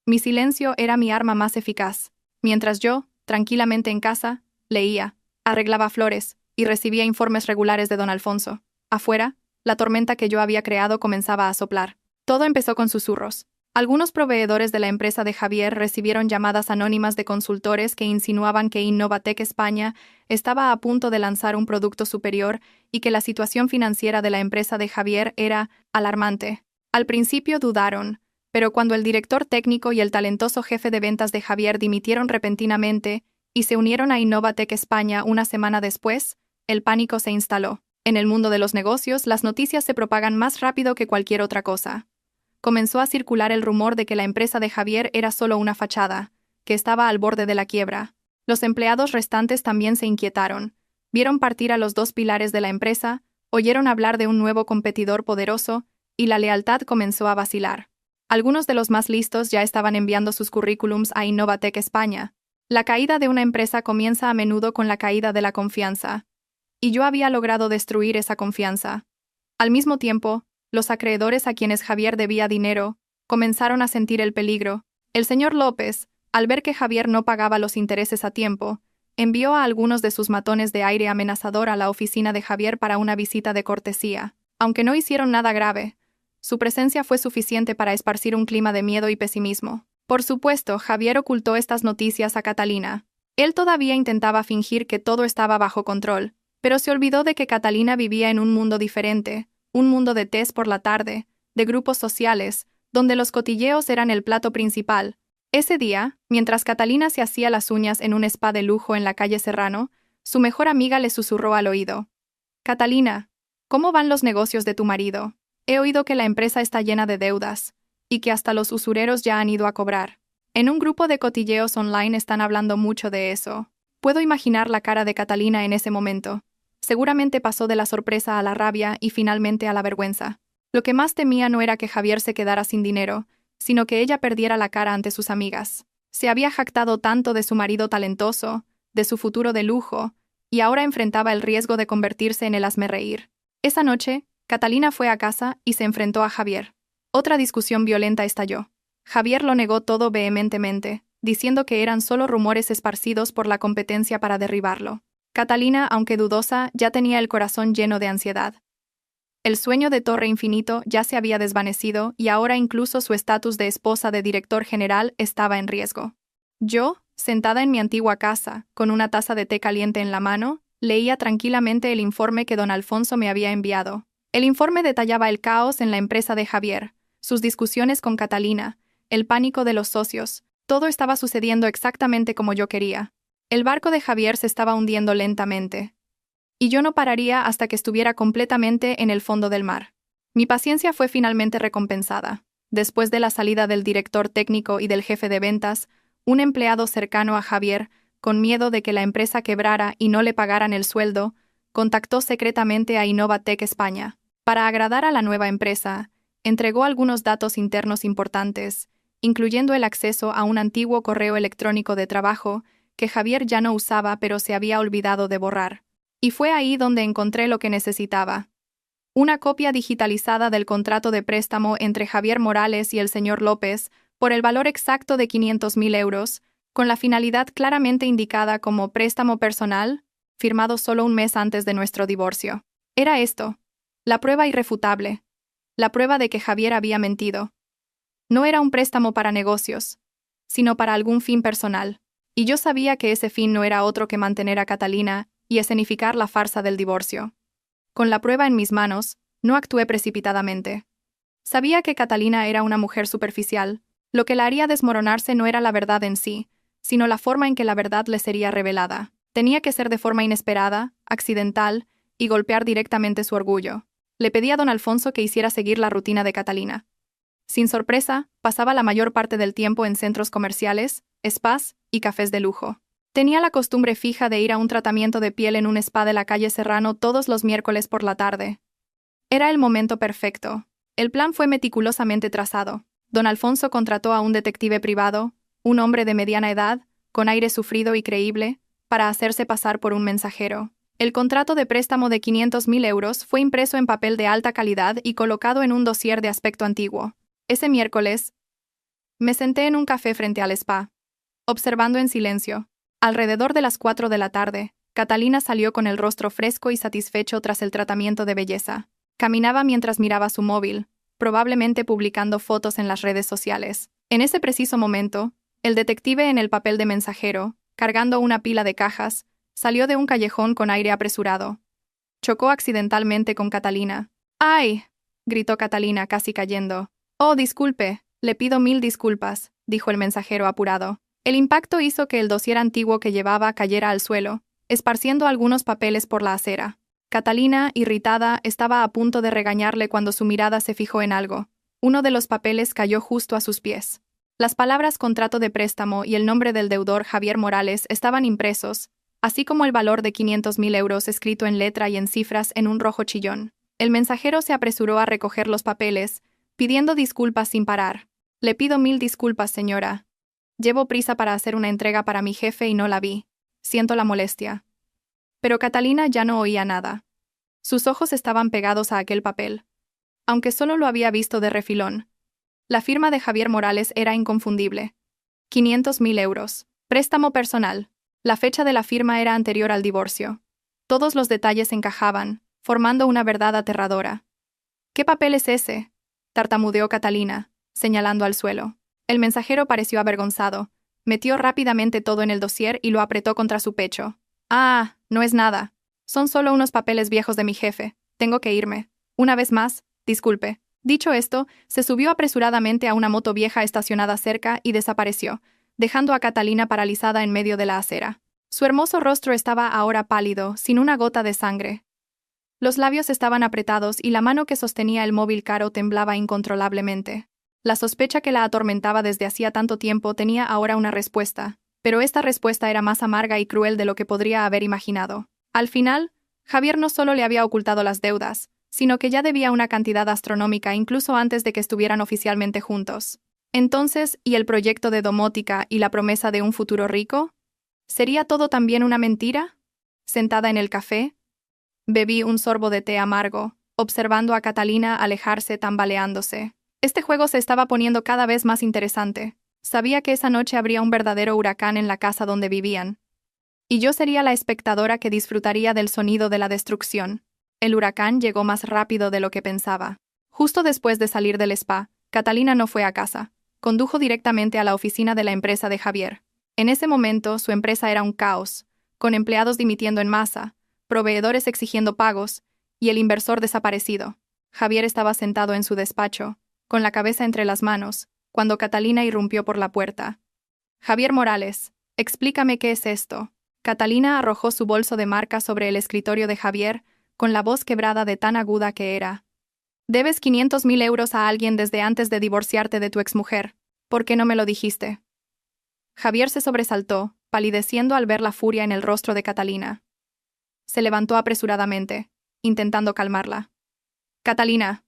Speaker 1: Mi silencio era mi arma más eficaz, mientras yo, tranquilamente en casa, leía, arreglaba flores y recibía informes regulares de don Alfonso. Afuera, la tormenta que yo había creado comenzaba a soplar. Todo empezó con susurros. Algunos proveedores de la empresa de Javier recibieron llamadas anónimas de consultores que insinuaban que Innovatec España estaba a punto de lanzar un producto superior y que la situación financiera de la empresa de Javier era alarmante. Al principio dudaron, pero cuando el director técnico y el talentoso jefe de ventas de Javier dimitieron repentinamente y se unieron a Innovatec España una semana después, el pánico se instaló. En el mundo de los negocios, las noticias se propagan más rápido que cualquier otra cosa. Comenzó a circular el rumor de que la empresa de Javier era solo una fachada, que estaba al borde de la quiebra. Los empleados restantes también se inquietaron. Vieron partir a los dos pilares de la empresa, oyeron hablar de un nuevo competidor poderoso, y la lealtad comenzó a vacilar. Algunos de los más listos ya estaban enviando sus currículums a Innovatec España. La caída de una empresa comienza a menudo con la caída de la confianza. Y yo había logrado destruir esa confianza. Al mismo tiempo, los acreedores a quienes Javier debía dinero comenzaron a sentir el peligro. El señor López, al ver que Javier no pagaba los intereses a tiempo, envió a algunos de sus matones de aire amenazador a la oficina de Javier para una visita de cortesía. Aunque no hicieron nada grave, su presencia fue suficiente para esparcir un clima de miedo y pesimismo. Por supuesto, Javier ocultó estas noticias a Catalina. Él todavía intentaba fingir que todo estaba bajo control, pero se olvidó de que Catalina vivía en un mundo diferente, un mundo de tés por la tarde, de grupos sociales, donde los cotilleos eran el plato principal. Ese día, mientras Catalina se hacía las uñas en un spa de lujo en la calle Serrano, su mejor amiga le susurró al oído. «Catalina, ¿cómo van los negocios de tu marido? He oído que la empresa está llena de deudas, y que hasta los usureros ya han ido a cobrar. En un grupo de cotilleos online están hablando mucho de eso». Puedo imaginar la cara de Catalina en ese momento. Seguramente pasó de la sorpresa a la rabia y finalmente a la vergüenza. Lo que más temía no era que Javier se quedara sin dinero, sino que ella perdiera la cara ante sus amigas. Se había jactado tanto de su marido talentoso, de su futuro de lujo, y ahora enfrentaba el riesgo de convertirse en el hazmerreír. Esa noche, Catalina fue a casa y se enfrentó a Javier. Otra discusión violenta estalló. Javier lo negó todo vehementemente, diciendo que eran solo rumores esparcidos por la competencia para derribarlo. Catalina, aunque dudosa, ya tenía el corazón lleno de ansiedad. El sueño de Torre Infinito ya se había desvanecido y ahora incluso su estatus de esposa de director general estaba en riesgo. Yo, sentada en mi antigua casa, con una taza de té caliente en la mano, leía tranquilamente el informe que don Alfonso me había enviado. El informe detallaba el caos en la empresa de Javier, sus discusiones con Catalina, el pánico de los socios. Todo estaba sucediendo exactamente como yo quería. El barco de Javier se estaba hundiendo lentamente. Y yo no pararía hasta que estuviera completamente en el fondo del mar. Mi paciencia fue finalmente recompensada. Después de la salida del director técnico y del jefe de ventas, un empleado cercano a Javier, con miedo de que la empresa quebrara y no le pagaran el sueldo, contactó secretamente a Innovatec España. Para agradar a la nueva empresa, entregó algunos datos internos importantes, incluyendo el acceso a un antiguo correo electrónico de trabajo que Javier ya no usaba pero se había olvidado de borrar. Y fue ahí donde encontré lo que necesitaba. Una copia digitalizada del contrato de préstamo entre Javier Morales y el señor López por el valor exacto de 500.000 euros, con la finalidad claramente indicada como préstamo personal, firmado solo un mes antes de nuestro divorcio. Era esto, la prueba irrefutable, la prueba de que Javier había mentido. No era un préstamo para negocios, sino para algún fin personal, y yo sabía que ese fin no era otro que mantener a Catalina y escenificar la farsa del divorcio. Con la prueba en mis manos, no actué precipitadamente. Sabía que Catalina era una mujer superficial. Lo que la haría desmoronarse no era la verdad en sí, sino la forma en que la verdad le sería revelada. Tenía que ser de forma inesperada, accidental, y golpear directamente su orgullo. Le pedí a don Alfonso que hiciera seguir la rutina de Catalina. Sin sorpresa, pasaba la mayor parte del tiempo en centros comerciales, spas y cafés de lujo. Tenía la costumbre fija de ir a un tratamiento de piel en un spa de la calle Serrano todos los miércoles por la tarde. Era el momento perfecto. El plan fue meticulosamente trazado. Don Alfonso contrató a un detective privado, un hombre de mediana edad, con aire sufrido y creíble, para hacerse pasar por un mensajero. El contrato de préstamo de 500.000 euros fue impreso en papel de alta calidad y colocado en un dossier de aspecto antiguo. Ese miércoles, me senté en un café frente al spa, observando en silencio. Alrededor de las 4 de la tarde, Catalina salió con el rostro fresco y satisfecho tras el tratamiento de belleza. Caminaba mientras miraba su móvil, probablemente publicando fotos en las redes sociales. En ese preciso momento, el detective en el papel de mensajero, cargando una pila de cajas, salió de un callejón con aire apresurado. Chocó accidentalmente con Catalina. ¡Ay! Gritó Catalina casi cayendo. Oh, disculpe, le pido 1000 disculpas, dijo el mensajero apurado. El impacto hizo que el dossier antiguo que llevaba cayera al suelo, esparciendo algunos papeles por la acera. Catalina, irritada, estaba a punto de regañarle cuando su mirada se fijó en algo. Uno de los papeles cayó justo a sus pies. Las palabras contrato de préstamo y el nombre del deudor Javier Morales estaban impresos, así como el valor de 500.000 euros escrito en letra y en cifras en un rojo chillón. El mensajero se apresuró a recoger los papeles, pidiendo disculpas sin parar. Le pido 1000 disculpas, señora. Llevo prisa para hacer una entrega para mi jefe y no la vi. Siento la molestia. Pero Catalina ya no oía nada. Sus ojos estaban pegados a aquel papel. Aunque solo lo había visto de refilón. La firma de Javier Morales era inconfundible. 500.000 euros. Préstamo personal. La fecha de la firma era anterior al divorcio. Todos los detalles encajaban, formando una verdad aterradora. ¿Qué papel es ese?, tartamudeó Catalina, señalando al suelo. El mensajero pareció avergonzado. Metió rápidamente todo en el dossier y lo apretó contra su pecho. Ah, no es nada. Son solo unos papeles viejos de mi jefe. Tengo que irme. Una vez más, disculpe. Dicho esto, se subió apresuradamente a una moto vieja estacionada cerca y desapareció, dejando a Catalina paralizada en medio de la acera. Su hermoso rostro estaba ahora pálido, sin una gota de sangre. Los labios estaban apretados y la mano que sostenía el móvil caro temblaba incontrolablemente. La sospecha que la atormentaba desde hacía tanto tiempo tenía ahora una respuesta, pero esta respuesta era más amarga y cruel de lo que podría haber imaginado. Al final, Javier no solo le había ocultado las deudas, sino que ya debía una cantidad astronómica incluso antes de que estuvieran oficialmente juntos. Entonces, ¿y el proyecto de domótica y la promesa de un futuro rico? ¿Sería todo también una mentira? Sentada en el café, bebí un sorbo de té amargo, observando a Catalina alejarse tambaleándose. Este juego se estaba poniendo cada vez más interesante. Sabía que esa noche habría un verdadero huracán en la casa donde vivían. Y yo sería la espectadora que disfrutaría del sonido de la destrucción. El huracán llegó más rápido de lo que pensaba. Justo después de salir del spa, Catalina no fue a casa. Condujo directamente a la oficina de la empresa de Javier. En ese momento, su empresa era un caos, con empleados dimitiendo en masa, proveedores exigiendo pagos, y el inversor desaparecido. Javier estaba sentado en su despacho, con la cabeza entre las manos, cuando Catalina irrumpió por la puerta. Javier Morales, explícame qué es esto. Catalina arrojó su bolso de marca sobre el escritorio de Javier, con la voz quebrada de tan aguda que era. Debes 500.000 euros a alguien desde antes de divorciarte de tu exmujer. ¿Por qué no me lo dijiste? Javier se sobresaltó, palideciendo al ver la furia en el rostro de Catalina. Se levantó apresuradamente, intentando calmarla. Catalina,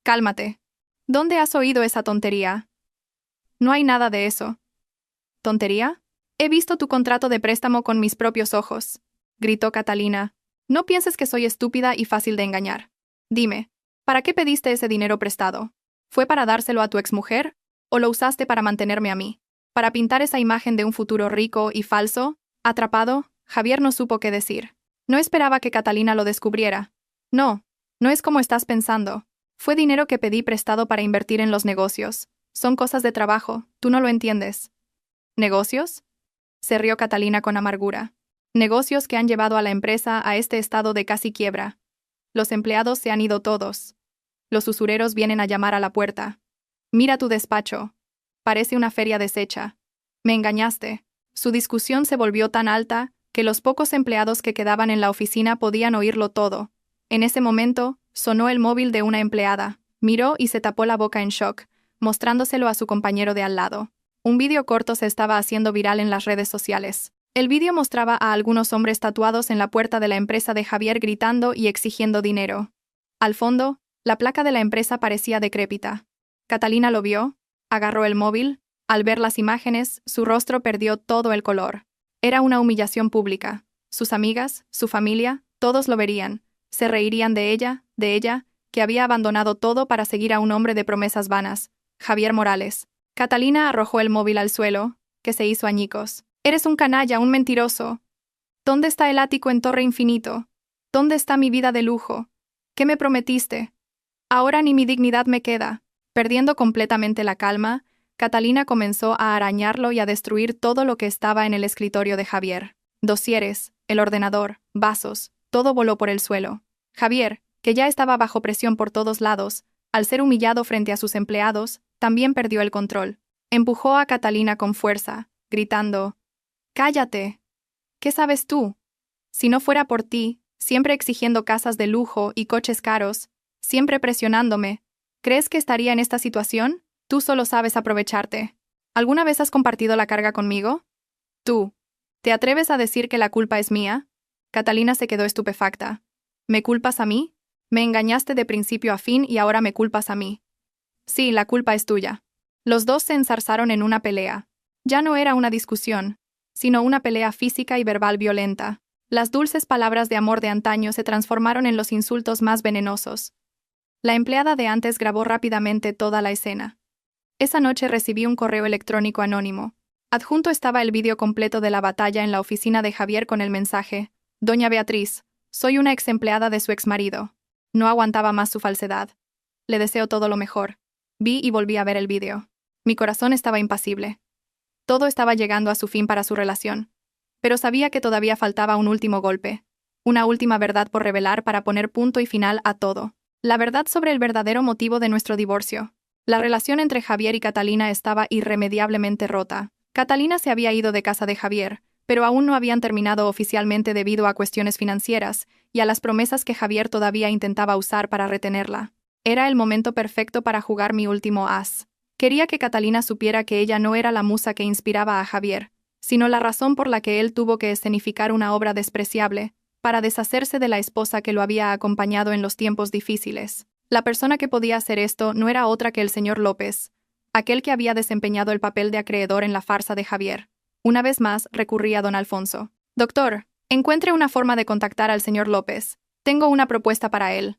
Speaker 1: cálmate. ¿Dónde has oído esa tontería? No hay nada de eso. ¿Tontería? He visto tu contrato de préstamo con mis propios ojos, gritó Catalina. No pienses que soy estúpida y fácil de engañar. Dime, ¿para qué pediste ese dinero prestado? ¿Fue para dárselo a tu exmujer? ¿O lo usaste para mantenerme a mí? ¿Para pintar esa imagen de un futuro rico y falso? Atrapado, Javier no supo qué decir. No esperaba que Catalina lo descubriera. No, no es como estás pensando. Fue dinero que pedí prestado para invertir en los negocios. Son cosas de trabajo, tú no lo entiendes. ¿Negocios? Se rió Catalina con amargura. Negocios que han llevado a la empresa a este estado de casi quiebra. Los empleados se han ido todos. Los usureros vienen a llamar a la puerta. Mira tu despacho. Parece una feria deshecha. Me engañaste. Su discusión se volvió tan alta que los pocos empleados que quedaban en la oficina podían oírlo todo. En ese momento, sonó el móvil de una empleada. Miró y se tapó la boca en shock, mostrándoselo a su compañero de al lado. Un vídeo corto se estaba haciendo viral en las redes sociales. El vídeo mostraba a algunos hombres tatuados en la puerta de la empresa de Javier gritando y exigiendo dinero. Al fondo, la placa de la empresa parecía decrépita. Catalina lo vio, agarró el móvil. Al ver las imágenes, su rostro perdió todo el color. Era una humillación pública. Sus amigas, su familia, todos lo verían. Se reirían de ella, que había abandonado todo para seguir a un hombre de promesas vanas, Javier Morales. Catalina arrojó el móvil al suelo, que se hizo añicos. «Eres un canalla, un mentiroso. ¿Dónde está el ático en Torre Infinito? ¿Dónde está mi vida de lujo? ¿Qué me prometiste? Ahora ni mi dignidad me queda». Perdiendo completamente la calma, Catalina comenzó a arañarlo y a destruir todo lo que estaba en el escritorio de Javier. Dosieres, el ordenador, vasos, todo voló por el suelo. Javier, que ya estaba bajo presión por todos lados, al ser humillado frente a sus empleados, también perdió el control. Empujó a Catalina con fuerza, gritando: «¡Cállate! ¿Qué sabes tú? Si no fuera por ti, siempre exigiendo casas de lujo y coches caros, siempre presionándome, ¿crees que estaría en esta situación? Tú solo sabes aprovecharte. ¿Alguna vez has compartido la carga conmigo? Tú. ¿Te atreves a decir que la culpa es mía?» Catalina se quedó estupefacta. «¿Me culpas a mí? Me engañaste de principio a fin y ahora me culpas a mí». «Sí, la culpa es tuya». Los dos se enzarzaron en una pelea. Ya no era una discusión, sino una pelea física y verbal violenta. Las dulces palabras de amor de antaño se transformaron en los insultos más venenosos. La empleada de antes grabó rápidamente toda la escena. Esa noche recibí un correo electrónico anónimo. Adjunto estaba el vídeo completo de la batalla en la oficina de Javier con el mensaje: «Doña Beatriz, soy una ex empleada de su exmarido. No aguantaba más su falsedad. Le deseo todo lo mejor». Vi y volví a ver el vídeo. Mi corazón estaba impasible. Todo estaba llegando a su fin para su relación. Pero sabía que todavía faltaba un último golpe. Una última verdad por revelar para poner punto y final a todo. La verdad sobre el verdadero motivo de nuestro divorcio. La relación entre Javier y Catalina estaba irremediablemente rota. Catalina se había ido de casa de Javier, pero aún no habían terminado oficialmente debido a cuestiones financieras y a las promesas que Javier todavía intentaba usar para retenerla. Era el momento perfecto para jugar mi último as. Quería que Catalina supiera que ella no era la musa que inspiraba a Javier, sino la razón por la que él tuvo que escenificar una obra despreciable, para deshacerse de la esposa que lo había acompañado en los tiempos difíciles. La persona que podía hacer esto no era otra que el señor López, aquel que había desempeñado el papel de acreedor en la farsa de Javier. Una vez más recurrí a don Alfonso. «Doctor, encuentre una forma de contactar al señor López. Tengo una propuesta para él».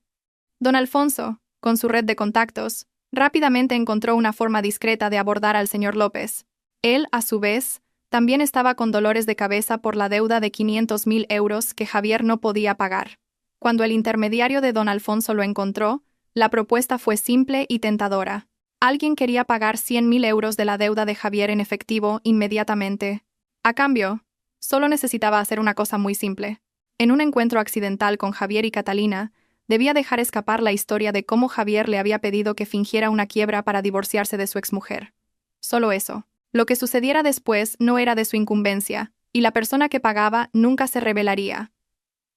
Speaker 1: Don Alfonso, con su red de contactos, rápidamente encontró una forma discreta de abordar al señor López. Él, a su vez, también estaba con dolores de cabeza por la deuda de 500.000 euros que Javier no podía pagar. Cuando el intermediario de don Alfonso lo encontró, la propuesta fue simple y tentadora. Alguien quería pagar 100.000 euros de la deuda de Javier en efectivo inmediatamente. A cambio, solo necesitaba hacer una cosa muy simple. En un encuentro accidental con Javier y Catalina, debía dejar escapar la historia de cómo Javier le había pedido que fingiera una quiebra para divorciarse de su exmujer. Solo eso. Lo que sucediera después no era de su incumbencia, y la persona que pagaba nunca se revelaría.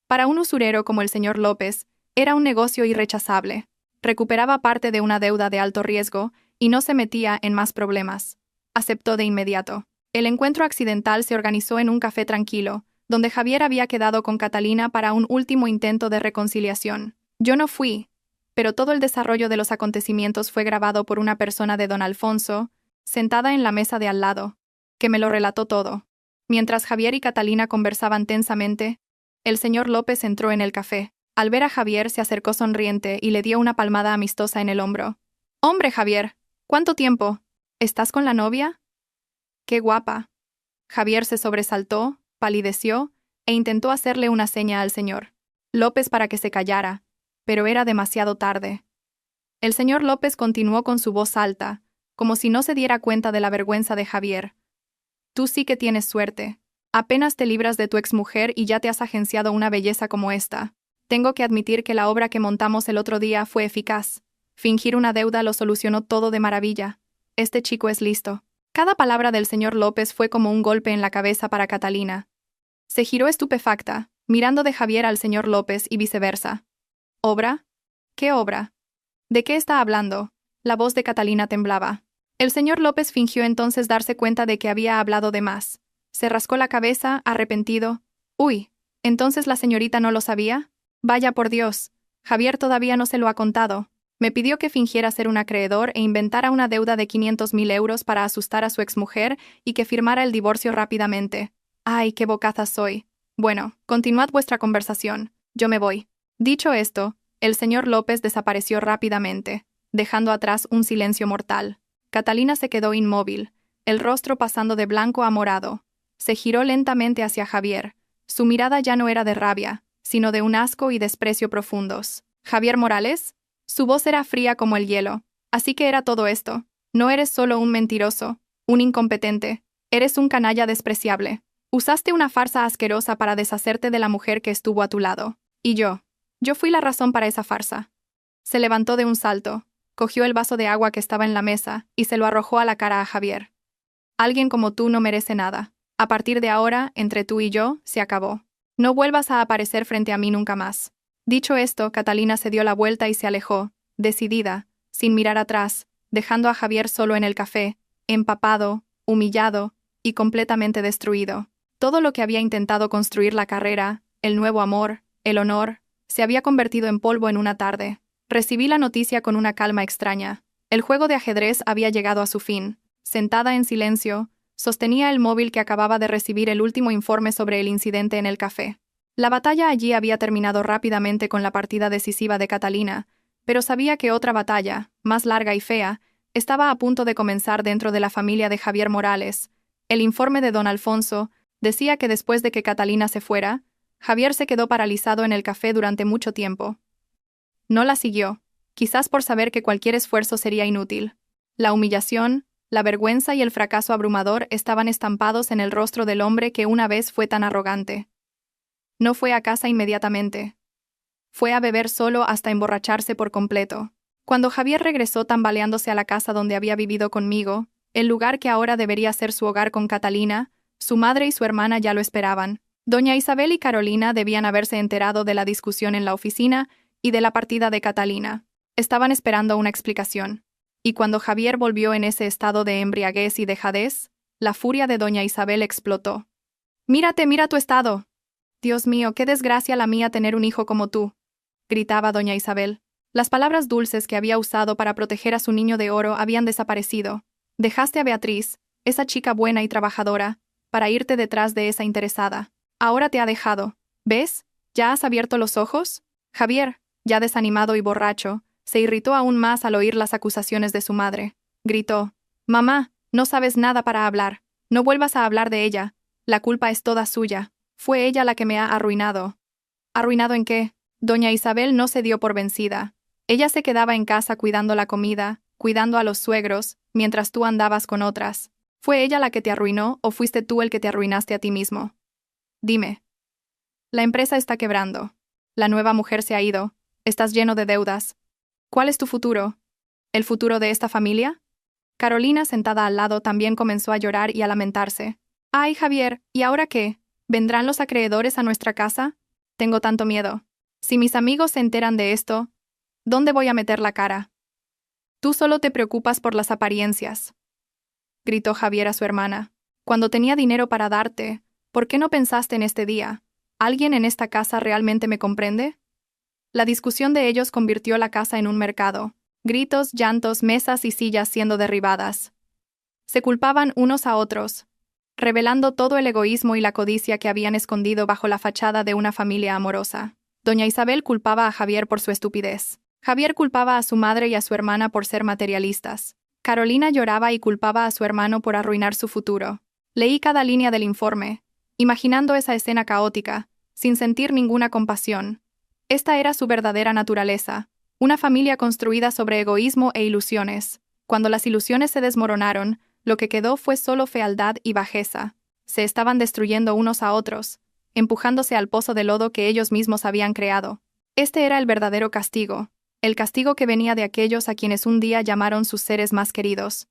Speaker 1: Para un usurero como el señor López, era un negocio irrechazable. Recuperaba parte de una deuda de alto riesgo y no se metía en más problemas. Aceptó de inmediato. El encuentro accidental se organizó en un café tranquilo, donde Javier había quedado con Catalina para un último intento de reconciliación. Yo no fui, pero todo el desarrollo de los acontecimientos fue grabado por una persona de don Alfonso, sentada en la mesa de al lado, que me lo relató todo. Mientras Javier y Catalina conversaban tensamente, el señor López entró en el café. Al ver a Javier se acercó sonriente y le dio una palmada amistosa en el hombro. «Hombre, Javier, ¿cuánto tiempo? ¿Estás con la novia? ¡Qué guapa!». Javier se sobresaltó, palideció e intentó hacerle una seña al señor López para que se callara, pero era demasiado tarde. El señor López continuó con su voz alta, como si no se diera cuenta de la vergüenza de Javier. «Tú sí que tienes suerte. Apenas te libras de tu exmujer y ya te has agenciado una belleza como esta. Tengo que admitir que la obra que montamos el otro día fue eficaz. Fingir una deuda lo solucionó todo de maravilla. Este chico es listo». Cada palabra del señor López fue como un golpe en la cabeza para Catalina. Se giró estupefacta, mirando de Javier al señor López y viceversa. «¿Obra? ¿Qué obra? ¿De qué está hablando?». La voz de Catalina temblaba. El señor López fingió entonces darse cuenta de que había hablado de más. Se rascó la cabeza, arrepentido. «Uy, ¿entonces la señorita no lo sabía? Vaya por Dios. Javier todavía no se lo ha contado. Me pidió que fingiera ser un acreedor e inventara una deuda de 500.000 euros para asustar a su exmujer y que firmara el divorcio rápidamente. ¡Ay, qué bocaza soy! Bueno, continuad vuestra conversación. Yo me voy. Dicho esto, el señor López desapareció rápidamente, dejando atrás un silencio mortal. Catalina se quedó inmóvil, el rostro pasando de blanco a morado. Se giró lentamente hacia Javier. Su mirada ya no era de rabia, sino de un asco y desprecio profundos. ¿Javier Morales? Su voz era fría como el hielo. Así que era todo esto. No eres solo un mentiroso, un incompetente. Eres un canalla despreciable. Usaste una farsa asquerosa para deshacerte de la mujer que estuvo a tu lado. Y yo fui la razón para esa farsa. Se levantó de un salto, cogió el vaso de agua que estaba en la mesa y se lo arrojó a la cara a Javier. Alguien como tú no merece nada. A partir de ahora, entre tú y yo, se acabó. No vuelvas a aparecer frente a mí nunca más. Dicho esto, Catalina se dio la vuelta y se alejó, decidida, sin mirar atrás, dejando a Javier solo en el café, empapado, humillado y completamente destruido. Todo lo que había intentado construir la carrera, el nuevo amor, el honor, se había convertido en polvo en una tarde. Recibí la noticia con una calma extraña. El juego de ajedrez había llegado a su fin. Sentada en silencio, sostenía el móvil que acababa de recibir el último informe sobre el incidente en el café. La batalla allí había terminado rápidamente con la partida decisiva de Catalina, pero sabía que otra batalla, más larga y fea, estaba a punto de comenzar dentro de la familia de Javier Morales. El informe de don Alfonso decía que después de que Catalina se fuera, Javier se quedó paralizado en el café durante mucho tiempo. No la siguió, quizás por saber que cualquier esfuerzo sería inútil. La humillación, la vergüenza y el fracaso abrumador estaban estampados en el rostro del hombre que una vez fue tan arrogante. No fue a casa inmediatamente. Fue a beber solo hasta emborracharse por completo. Cuando Javier regresó tambaleándose a la casa donde había vivido conmigo, el lugar que ahora debería ser su hogar con Catalina, su madre y su hermana ya lo esperaban. Doña Isabel y Carolina debían haberse enterado de la discusión en la oficina y de la partida de Catalina. Estaban esperando una explicación. Y cuando Javier volvió en ese estado de embriaguez y dejadez, la furia de doña Isabel explotó. «¡Mírate, mira tu estado! Dios mío, qué desgracia la mía tener un hijo como tú», gritaba doña Isabel. Las palabras dulces que había usado para proteger a su niño de oro habían desaparecido. Dejaste a Beatriz, esa chica buena y trabajadora, para irte detrás de esa interesada. Ahora te ha dejado. ¿Ves? ¿Ya has abierto los ojos? Javier, ya desanimado y borracho, se irritó aún más al oír las acusaciones de su madre. Gritó: «Mamá, no sabes nada para hablar. No vuelvas a hablar de ella. La culpa es toda suya. Fue ella la que me ha arruinado». ¿Arruinado en qué? Doña Isabel no se dio por vencida. Ella se quedaba en casa cuidando la comida, cuidando a los suegros, mientras tú andabas con otras. ¿Fue ella la que te arruinó o fuiste tú el que te arruinaste a ti mismo? Dime. La empresa está quebrando. La nueva mujer se ha ido. Estás lleno de deudas. ¿Cuál es tu futuro? ¿El futuro de esta familia? Carolina, sentada al lado, también comenzó a llorar y a lamentarse. «Ay, Javier, ¿y ahora qué? ¿Vendrán los acreedores a nuestra casa? Tengo tanto miedo. Si mis amigos se enteran de esto, ¿dónde voy a meter la cara?» «Tú solo te preocupas por las apariencias», gritó Javier a su hermana. «Cuando tenía dinero para darte, ¿por qué no pensaste en este día? ¿Alguien en esta casa realmente me comprende?» La discusión de ellos convirtió la casa en un mercado. Gritos, llantos, mesas y sillas siendo derribadas. Se culpaban unos a otros, revelando todo el egoísmo y la codicia que habían escondido bajo la fachada de una familia amorosa. Doña Isabel culpaba a Javier por su estupidez. Javier culpaba a su madre y a su hermana por ser materialistas. Carolina lloraba y culpaba a su hermano por arruinar su futuro. Leí cada línea del informe, imaginando esa escena caótica, sin sentir ninguna compasión. Esta era su verdadera naturaleza, una familia construida sobre egoísmo e ilusiones. Cuando las ilusiones se desmoronaron, lo que quedó fue solo fealdad y bajeza. Se estaban destruyendo unos a otros, empujándose al pozo de lodo que ellos mismos habían creado. Este era el verdadero castigo, el castigo que venía de aquellos a quienes un día llamaron sus seres más queridos.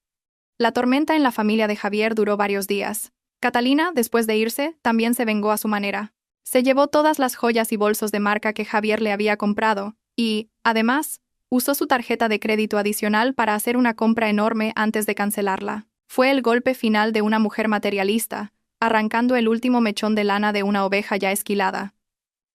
Speaker 1: La tormenta en la familia de Javier duró varios días. Catalina, después de irse, también se vengó a su manera. Se llevó todas las joyas y bolsos de marca que Javier le había comprado, y, además, usó su tarjeta de crédito adicional para hacer una compra enorme antes de cancelarla. Fue el golpe final de una mujer materialista, arrancando el último mechón de lana de una oveja ya esquilada.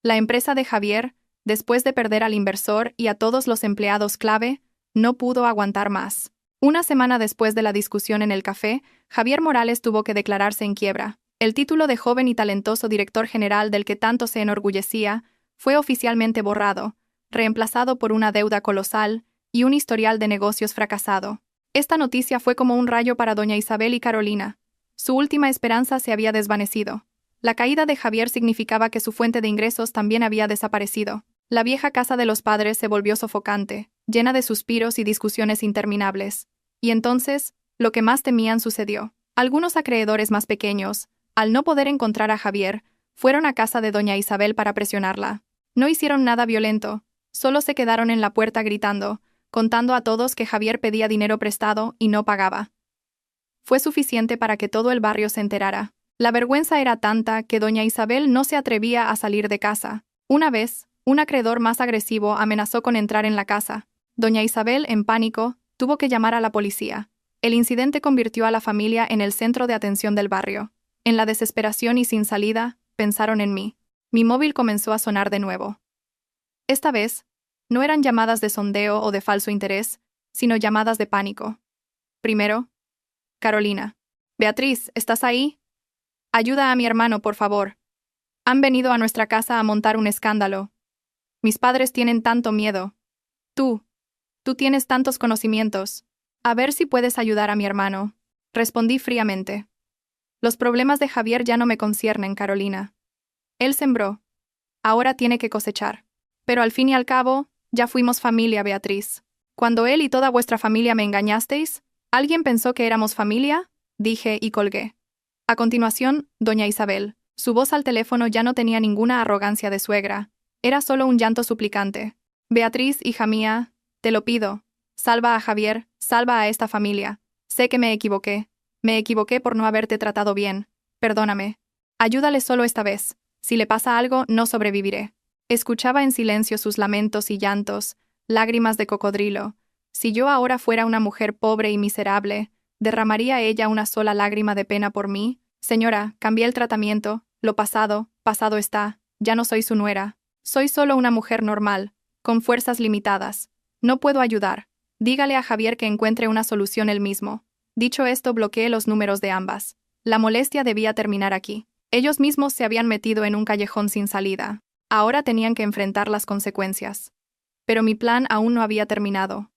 Speaker 1: La empresa de Javier, Después de perder al inversor y a todos los empleados clave, no pudo aguantar más. Una semana después de la discusión en el café, Javier Morales tuvo que declararse en quiebra. El título de joven y talentoso director general del que tanto se enorgullecía fue oficialmente borrado, reemplazado por una deuda colosal y un historial de negocios fracasado. Esta noticia fue como un rayo para doña Isabel y Carolina. Su última esperanza se había desvanecido. La caída de Javier significaba que su fuente de ingresos también había desaparecido. La vieja casa de los padres se volvió sofocante, llena de suspiros y discusiones interminables. Y entonces, lo que más temían sucedió. Algunos acreedores más pequeños, al no poder encontrar a Javier, fueron a casa de doña Isabel para presionarla. No hicieron nada violento, solo se quedaron en la puerta gritando, contando a todos que Javier pedía dinero prestado y no pagaba. Fue suficiente para que todo el barrio se enterara. La vergüenza era tanta que doña Isabel no se atrevía a salir de casa. Una vez, un acreedor más agresivo amenazó con entrar en la casa. Doña Isabel, en pánico, tuvo que llamar a la policía. El incidente convirtió a la familia en el centro de atención del barrio. En la desesperación y sin salida, pensaron en mí. Mi móvil comenzó a sonar de nuevo. Esta vez, no eran llamadas de sondeo o de falso interés, sino llamadas de pánico. Primero, Carolina. Beatriz, ¿estás ahí? Ayuda a mi hermano, por favor. Han venido a nuestra casa a montar un escándalo. Mis padres tienen tanto miedo. Tú tienes tantos conocimientos. A ver si puedes ayudar a mi hermano. Respondí fríamente. Los problemas de Javier ya no me conciernen, Carolina. Él sembró. Ahora tiene que cosechar. Pero al fin y al cabo, ya fuimos familia, Beatriz. Cuando él y toda vuestra familia me engañasteis, ¿alguien pensó que éramos familia? Dije y colgué. A continuación, doña Isabel. Su voz al teléfono ya no tenía ninguna arrogancia de suegra. Era solo un llanto suplicante. Beatriz, hija mía, te lo pido. Salva a Javier, salva a esta familia. Sé que me equivoqué. Me equivoqué por no haberte tratado bien. Perdóname. Ayúdale solo esta vez. Si le pasa algo, no sobreviviré. Escuchaba en silencio sus lamentos y llantos, lágrimas de cocodrilo. Si yo ahora fuera una mujer pobre y miserable, ¿derramaría ella una sola lágrima de pena por mí? Señora, cambié el tratamiento. Lo pasado, pasado está. Ya no soy su nuera. Soy solo una mujer normal, con fuerzas limitadas. No puedo ayudar. Dígale a Javier que encuentre una solución él mismo. Dicho esto, bloqueé los números de ambas. La molestia debía terminar aquí. Ellos mismos se habían metido en un callejón sin salida. Ahora tenían que enfrentar las consecuencias. Pero mi plan aún no había terminado.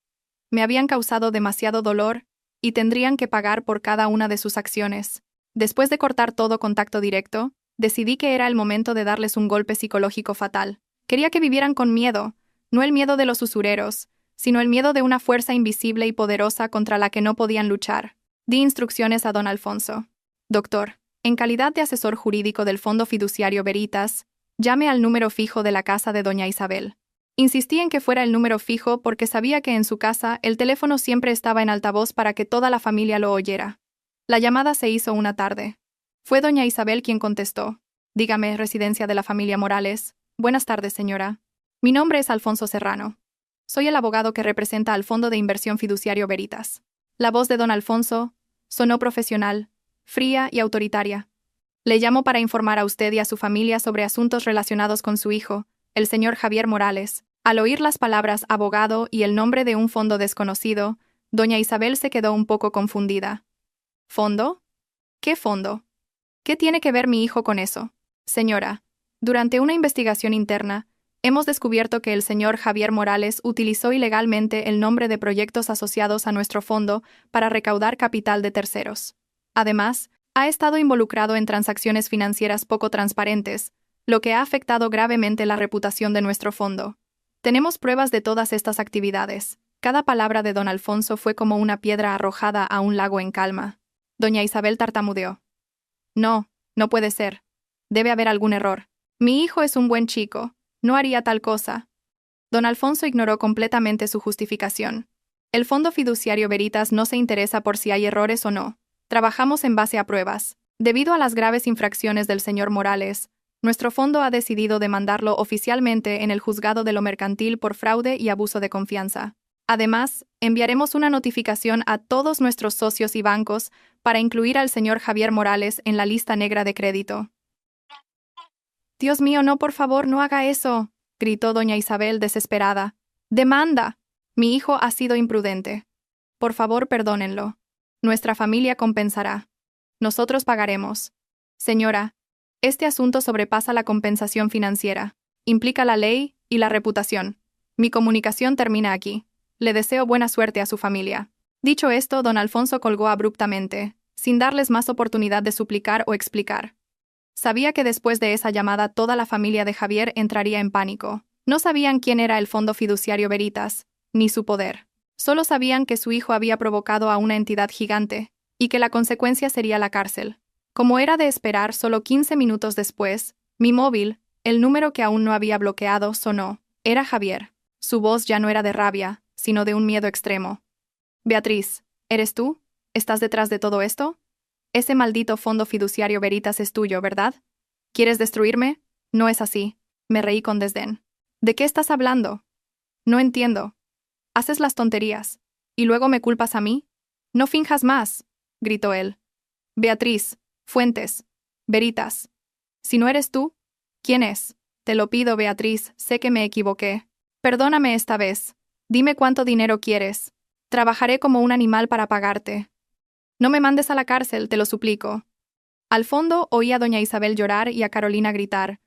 Speaker 1: Me habían causado demasiado dolor y tendrían que pagar por cada una de sus acciones. Después de cortar todo contacto directo, decidí que era el momento de darles un golpe psicológico fatal. Quería que vivieran con miedo, no el miedo de los usureros, sino el miedo de una fuerza invisible y poderosa contra la que no podían luchar. Di instrucciones a don Alfonso. Doctor, en calidad de asesor jurídico del Fondo Fiduciario Veritas, llame al número fijo de la casa de doña Isabel. Insistí en que fuera el número fijo porque sabía que en su casa el teléfono siempre estaba en altavoz para que toda la familia lo oyera. La llamada se hizo una tarde. Fue doña Isabel quien contestó. Dígame, residencia de la familia Morales. Buenas tardes, señora. Mi nombre es Alfonso Serrano. Soy el abogado que representa al Fondo de Inversión Fiduciario Veritas. La voz de don Alfonso sonó profesional, fría y autoritaria. Le llamo para informar a usted y a su familia sobre asuntos relacionados con su hijo, el señor Javier Morales. Al oír las palabras abogado y el nombre de un fondo desconocido, doña Isabel se quedó un poco confundida. ¿Fondo? ¿Qué fondo? ¿Qué tiene que ver mi hijo con eso? Señora, durante una investigación interna, hemos descubierto que el señor Javier Morales utilizó ilegalmente el nombre de proyectos asociados a nuestro fondo para recaudar capital de terceros. Además, ha estado involucrado en transacciones financieras poco transparentes, lo que ha afectado gravemente la reputación de nuestro fondo. Tenemos pruebas de todas estas actividades. Cada palabra de don Alfonso fue como una piedra arrojada a un lago en calma. Doña Isabel tartamudeó. No, no puede ser. Debe haber algún error. Mi hijo es un buen chico. No haría tal cosa. Don Alfonso ignoró completamente su justificación. El Fondo Fiduciario Veritas no se interesa por si hay errores o no. Trabajamos en base a pruebas. Debido a las graves infracciones del señor Morales, nuestro fondo ha decidido demandarlo oficialmente en el juzgado de lo mercantil por fraude y abuso de confianza. Además, enviaremos una notificación a todos nuestros socios y bancos para incluir al señor Javier Morales en la lista negra de crédito. Dios mío, no, por favor, no haga eso. gritó doña Isabel desesperada. ¡Demanda! Mi hijo ha sido imprudente. Por favor, perdónenlo. Nuestra familia compensará. Nosotros pagaremos. Señora, este asunto sobrepasa la compensación financiera. Implica la ley y la reputación. Mi comunicación termina aquí. Le deseo buena suerte a su familia. Dicho esto, don Alfonso colgó abruptamente, sin darles más oportunidad de suplicar o explicar. Sabía que después de esa llamada toda la familia de Javier entraría en pánico. No sabían quién era el Fondo Fiduciario Veritas, ni su poder. Solo sabían que su hijo había provocado a una entidad gigante, y que la consecuencia sería la cárcel. Como era de esperar, solo 15 minutos después, mi móvil, el número que aún no había bloqueado, sonó. Era Javier. Su voz ya no era de rabia, sino de un miedo extremo. Beatriz, ¿eres tú? ¿Estás detrás de todo esto? Ese maldito Fondo Fiduciario Veritas es tuyo, ¿verdad? ¿Quieres destruirme? No es así. Me reí con desdén. ¿De qué estás hablando? No entiendo. Haces las tonterías. ¿Y luego me culpas a mí? No finjas más, gritó él. Beatriz, Fuentes, Veritas. Si no eres tú, ¿quién es? Te lo pido, Beatriz, sé que me equivoqué. Perdóname esta vez. Dime cuánto dinero quieres. Trabajaré como un animal para pagarte. No me mandes a la cárcel, te lo suplico. Al fondo oí a doña Isabel llorar y a Carolina gritar.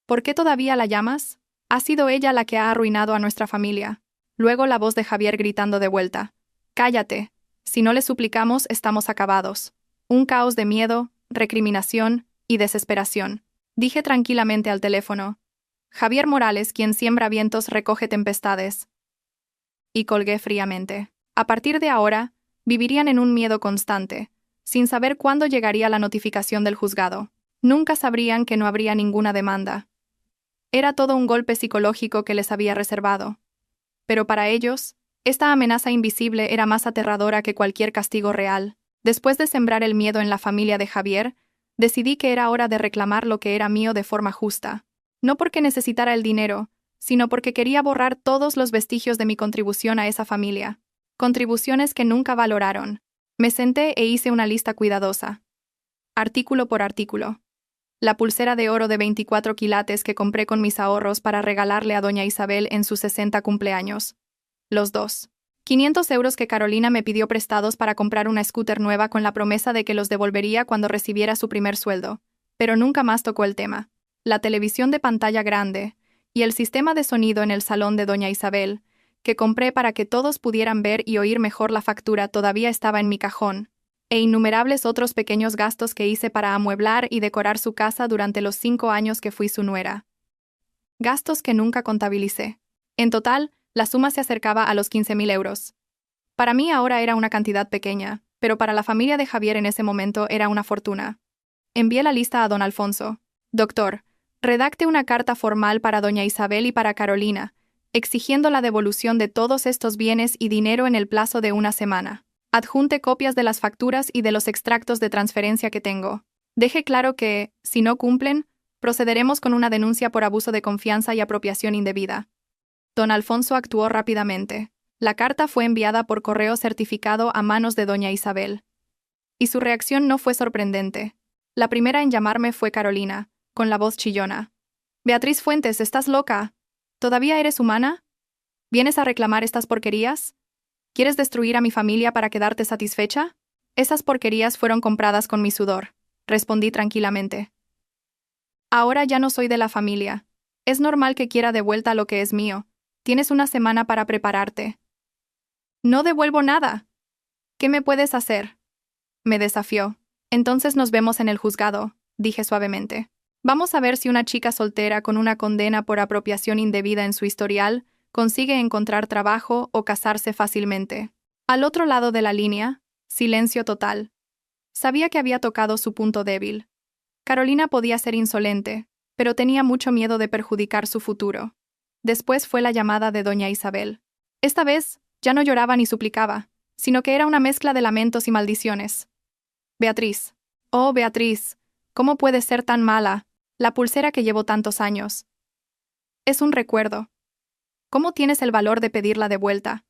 Speaker 1: ¿Por qué todavía la llamas? Ha sido ella la que ha arruinado a nuestra familia. Luego la voz de Javier gritando de vuelta. Cállate. Si no le suplicamos, estamos acabados. Un caos de miedo, recriminación y desesperación. Dije tranquilamente al teléfono. Javier Morales, quien siembra vientos, recoge tempestades. Y colgué fríamente. A partir de ahora, vivirían en un miedo constante, sin saber cuándo llegaría la notificación del juzgado. Nunca sabrían que no habría ninguna demanda. Era todo un golpe psicológico que les había reservado. Pero para ellos, esta amenaza invisible era más aterradora que cualquier castigo real. Después de sembrar el miedo en la familia de Javier, decidí que era hora de reclamar lo que era mío de forma justa. No porque necesitara el dinero, sino porque quería borrar todos los vestigios de mi contribución a esa familia. Contribuciones que nunca valoraron. Me senté e hice una lista cuidadosa. Artículo por artículo. La pulsera de oro de 24 quilates que compré con mis ahorros para regalarle a doña Isabel en sus 60 cumpleaños. Los 500 euros que Carolina me pidió prestados para comprar una scooter nueva con la promesa de que los devolvería cuando recibiera su primer sueldo, pero nunca más tocó el tema. La televisión de pantalla grande y el sistema de sonido en el salón de doña Isabel, que compré para que todos pudieran ver y oír mejor la factura, todavía estaba en mi cajón, e innumerables otros pequeños gastos que hice para amueblar y decorar su casa durante los 5 años que fui su nuera. Gastos que nunca contabilicé. En total, la suma se acercaba a los 15.000 euros. Para mí ahora era una cantidad pequeña, pero para la familia de Javier en ese momento era una fortuna. Envié la lista a don Alfonso. Doctor, redacte una carta formal para doña Isabel y para Carolina, exigiendo la devolución de todos estos bienes y dinero en el plazo de una semana. Adjunte copias de las facturas y de los extractos de transferencia que tengo. Deje claro que, si no cumplen, procederemos con una denuncia por abuso de confianza y apropiación indebida. Don Alfonso actuó rápidamente. La carta fue enviada por correo certificado a manos de doña Isabel. Y su reacción no fue sorprendente. La primera en llamarme fue Carolina, con la voz chillona. Beatriz Fuentes, ¿estás loca? ¿Todavía eres humana? ¿Vienes a reclamar estas porquerías? ¿Quieres destruir a mi familia para quedarte satisfecha? Esas porquerías fueron compradas con mi sudor, respondí tranquilamente. Ahora ya no soy de la familia. Es normal que quiera de vuelta lo que es mío. Tienes una semana para prepararte. No devuelvo nada. ¿Qué me puedes hacer? Me desafió. Entonces nos vemos en el juzgado, dije suavemente. Vamos a ver si una chica soltera con una condena por apropiación indebida en su historial consigue encontrar trabajo o casarse fácilmente. Al otro lado de la línea, silencio total. Sabía que había tocado su punto débil. Carolina podía ser insolente, pero tenía mucho miedo de perjudicar su futuro. Después fue la llamada de doña Isabel. Esta vez, ya no lloraba ni suplicaba, sino que era una mezcla de lamentos y maldiciones. Beatriz. Oh, Beatriz, ¿cómo puedes ser tan mala? La pulsera que llevo tantos años. Es un recuerdo. ¿Cómo tienes el valor de pedirla de vuelta?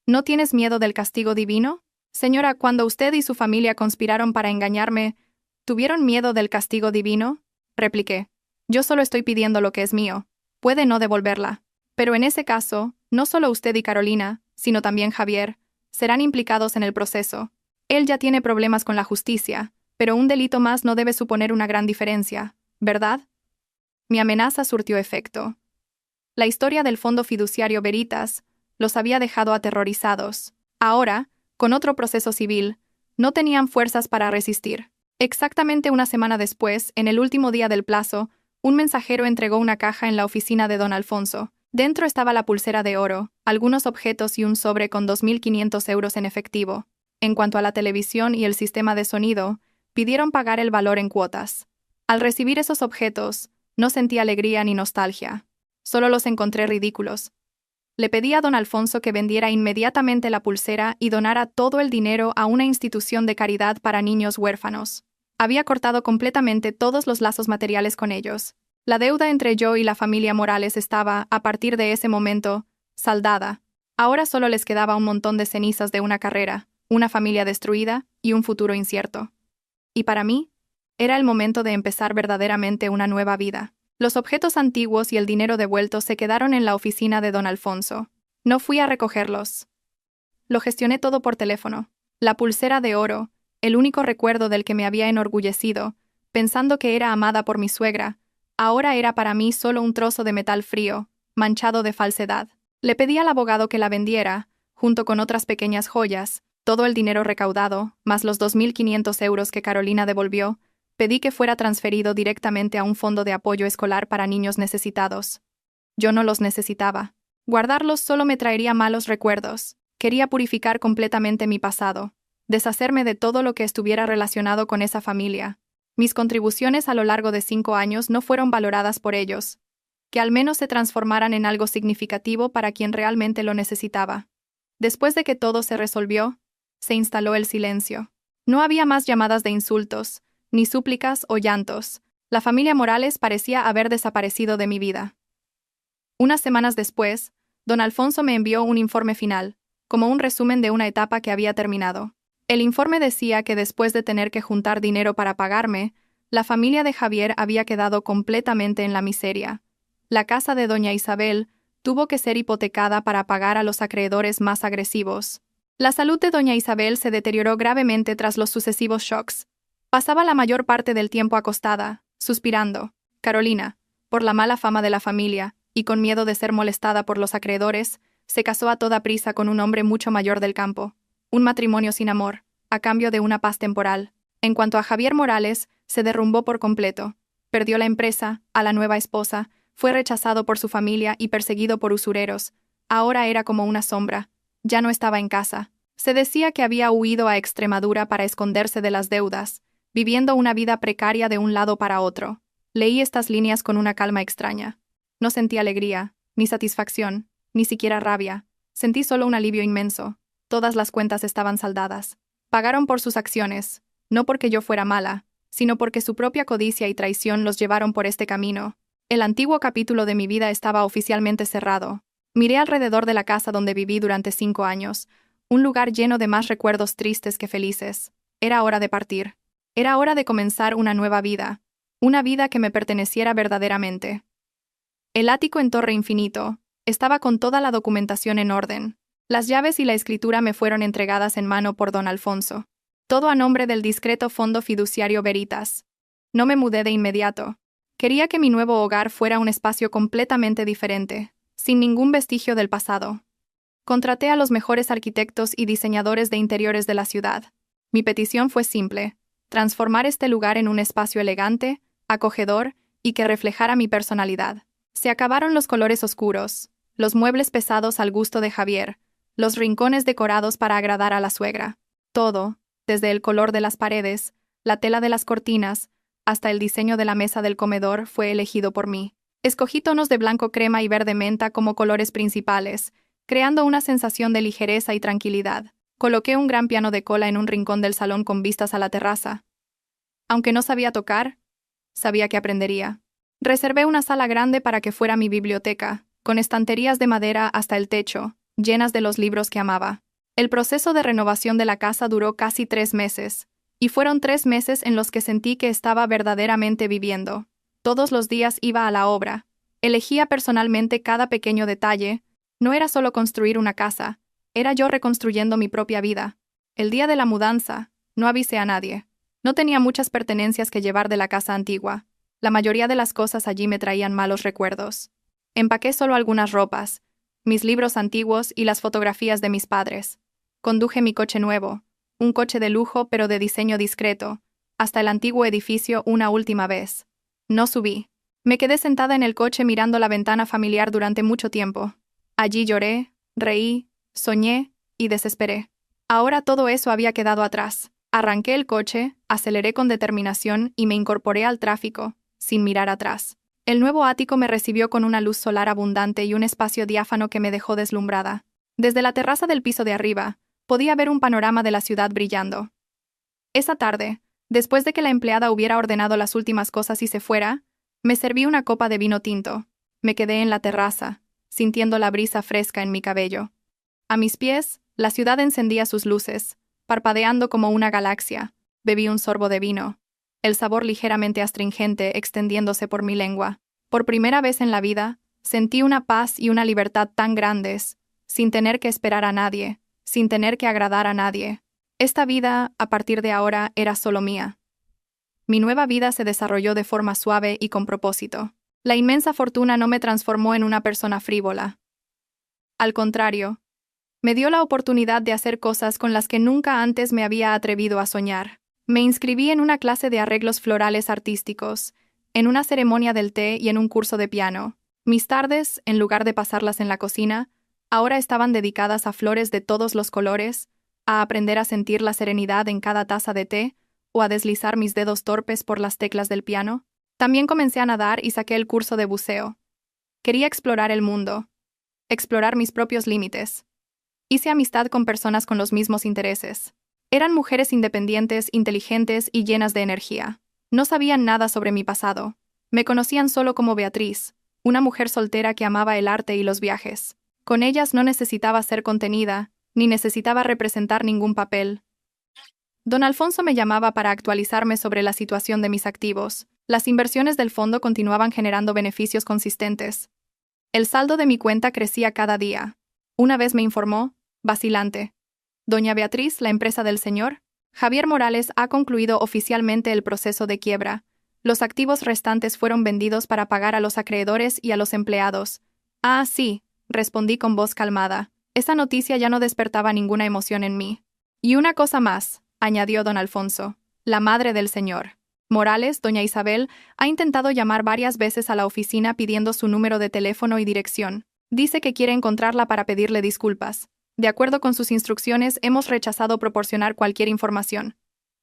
Speaker 1: ¿No tienes miedo del castigo divino? Señora, cuando usted y su familia conspiraron para engañarme, ¿tuvieron miedo del castigo divino? Repliqué. Yo solo estoy pidiendo lo que es mío. puede no devolverla. Pero en ese caso, no solo usted y Carolina, sino también Javier, serán implicados en el proceso. Él ya tiene problemas con la justicia, pero un delito más no debe suponer una gran diferencia, ¿verdad? Mi amenaza surtió efecto. La historia del Fondo Fiduciario Veritas los había dejado aterrorizados. Ahora, con otro proceso civil, no tenían fuerzas para resistir. Exactamente una semana después, en el último día del plazo, un mensajero entregó una caja en la oficina de don Alfonso. Dentro estaba la pulsera de oro, algunos objetos y un sobre con 2.500 euros en efectivo. En cuanto a la televisión y el sistema de sonido, pidieron pagar el valor en cuotas. Al recibir esos objetos, no sentí alegría ni nostalgia. Solo los encontré ridículos. Le pedí a don Alfonso que vendiera inmediatamente la pulsera y donara todo el dinero a una institución de caridad para niños huérfanos. Había cortado completamente todos los lazos materiales con ellos. La deuda entre yo y la familia Morales estaba, a partir de ese momento, saldada. Ahora solo les quedaba un montón de cenizas de una carrera, una familia destruida y un futuro incierto. Y para mí, era el momento de empezar verdaderamente una nueva vida. Los objetos antiguos y el dinero devuelto se quedaron en la oficina de don Alfonso. No fui a recogerlos. Lo gestioné todo por teléfono. La pulsera de oro, el único recuerdo del que me había enorgullecido, pensando que era amada por mi suegra, ahora era para mí solo un trozo de metal frío, manchado de falsedad. Le pedí al abogado que la vendiera, junto con otras pequeñas joyas, todo el dinero recaudado, más los 2.500 euros que Carolina devolvió. Pedí que fuera transferido directamente a un fondo de apoyo escolar para niños necesitados. Yo no los necesitaba. Guardarlos solo me traería malos recuerdos. Quería purificar completamente mi pasado, deshacerme de todo lo que estuviera relacionado con esa familia. Mis contribuciones a lo largo de 5 años no fueron valoradas por ellos. Que al menos se transformaran en algo significativo para quien realmente lo necesitaba. Después de que todo se resolvió, se instaló el silencio. No había más llamadas de insultos, ni súplicas o llantos. La familia Morales parecía haber desaparecido de mi vida. Unas semanas después, don Alfonso me envió un informe final, como un resumen de una etapa que había terminado. El informe decía que después de tener que juntar dinero para pagarme, la familia de Javier había quedado completamente en la miseria. La casa de doña Isabel tuvo que ser hipotecada para pagar a los acreedores más agresivos. La salud de doña Isabel se deterioró gravemente tras los sucesivos shocks. Pasaba la mayor parte del tiempo acostada, suspirando. Carolina, por la mala fama de la familia, y con miedo de ser molestada por los acreedores, se casó a toda prisa con un hombre mucho mayor del campo. Un matrimonio sin amor, a cambio de una paz temporal. En cuanto a Javier Morales, se derrumbó por completo. Perdió la empresa, a la nueva esposa, fue rechazado por su familia y perseguido por usureros. Ahora era como una sombra. Ya no estaba en casa. Se decía que había huido a Extremadura para esconderse de las deudas, viviendo una vida precaria de un lado para otro. Leí estas líneas con una calma extraña. No sentí alegría, ni satisfacción, ni siquiera rabia. Sentí solo un alivio inmenso. Todas las cuentas estaban saldadas. Pagaron por sus acciones, no porque yo fuera mala, sino porque su propia codicia y traición los llevaron por este camino. El antiguo capítulo de mi vida estaba oficialmente cerrado. Miré alrededor de la casa donde viví durante 5 años, un lugar lleno de más recuerdos tristes que felices. Era hora de partir. Era hora de comenzar una nueva vida, una vida que me perteneciera verdaderamente. El ático en Torre Infinito estaba con toda la documentación en orden. Las llaves y la escritura me fueron entregadas en mano por don Alfonso. Todo a nombre del discreto Fondo Fiduciario Veritas. No me mudé de inmediato. Quería que mi nuevo hogar fuera un espacio completamente diferente, sin ningún vestigio del pasado. Contraté a los mejores arquitectos y diseñadores de interiores de la ciudad. Mi petición fue simple: transformar este lugar en un espacio elegante, acogedor y que reflejara mi personalidad. Se acabaron los colores oscuros, los muebles pesados al gusto de Javier, los rincones decorados para agradar a la suegra. Todo, desde el color de las paredes, la tela de las cortinas, hasta el diseño de la mesa del comedor, fue elegido por mí. Escogí tonos de blanco crema y verde menta como colores principales, creando una sensación de ligereza y tranquilidad. Coloqué un gran piano de cola en un rincón del salón con vistas a la terraza. Aunque no sabía tocar, sabía que aprendería. Reservé una sala grande para que fuera mi biblioteca, con estanterías de madera hasta el techo, llenas de los libros que amaba. El proceso de renovación de la casa duró casi 3 meses, y fueron 3 meses en los que sentí que estaba verdaderamente viviendo. Todos los días iba a la obra, Elegía personalmente cada pequeño detalle. No era solo construir una casa, era yo reconstruyendo mi propia vida. El día de la mudanza, no avisé a nadie. No tenía muchas pertenencias que llevar de la casa antigua. La mayoría de las cosas allí me traían malos recuerdos. Empaqué solo algunas ropas, mis libros antiguos y las fotografías de mis padres. Conduje mi coche nuevo, un coche de lujo pero de diseño discreto, hasta el antiguo edificio una última vez. No subí. Me quedé sentada en el coche mirando la ventana familiar durante mucho tiempo. Allí lloré, reí, soñé y desesperé. Ahora todo eso había quedado atrás. Arranqué el coche, aceleré con determinación y me incorporé al tráfico, sin mirar atrás. El nuevo ático me recibió con una luz solar abundante y un espacio diáfano que me dejó deslumbrada. Desde la terraza del piso de arriba, podía ver un panorama de la ciudad brillando. Esa tarde, después de que la empleada hubiera ordenado las últimas cosas y se fuera, me serví una copa de vino tinto. Me quedé en la terraza, sintiendo la brisa fresca en mi cabello. A mis pies, la ciudad encendía sus luces, parpadeando como una galaxia. Bebí un sorbo de vino, el sabor ligeramente astringente extendiéndose por mi lengua. Por primera vez en la vida, sentí una paz y una libertad tan grandes, sin tener que esperar a nadie, sin tener que agradar a nadie. Esta vida, a partir de ahora, era solo mía. Mi nueva vida se desarrolló de forma suave y con propósito. La inmensa fortuna no me transformó en una persona frívola. Al contrario, me dio la oportunidad de hacer cosas con las que nunca antes me había atrevido a soñar. Me inscribí en una clase de arreglos florales artísticos, en una ceremonia del té y en un curso de piano. Mis tardes, en lugar de pasarlas en la cocina, ahora estaban dedicadas a flores de todos los colores, a aprender a sentir la serenidad en cada taza de té, o a deslizar mis dedos torpes por las teclas del piano. También comencé a nadar y saqué el curso de buceo. Quería explorar el mundo, explorar mis propios límites. Hice amistad con personas con los mismos intereses. Eran mujeres independientes, inteligentes y llenas de energía. No sabían nada sobre mi pasado. Me conocían solo como Beatriz, una mujer soltera que amaba el arte y los viajes. Con ellas no necesitaba ser contenida, ni necesitaba representar ningún papel. Don Alfonso me llamaba para actualizarme sobre la situación de mis activos. Las inversiones del fondo continuaban generando beneficios consistentes. El saldo de mi cuenta crecía cada día. Una vez me informó, vacilante: Doña Beatriz, la empresa del señor Javier Morales ha concluido oficialmente el proceso de quiebra. Los activos restantes fueron vendidos para pagar a los acreedores y a los empleados. Ah, sí, respondí con voz calmada. Esa noticia ya no despertaba ninguna emoción en mí. Y una cosa más, añadió don Alfonso. La madre del señor Morales, doña Isabel, ha intentado llamar varias veces a la oficina pidiendo su número de teléfono y dirección. Dice que quiere encontrarla para pedirle disculpas. De acuerdo con sus instrucciones, hemos rechazado proporcionar cualquier información.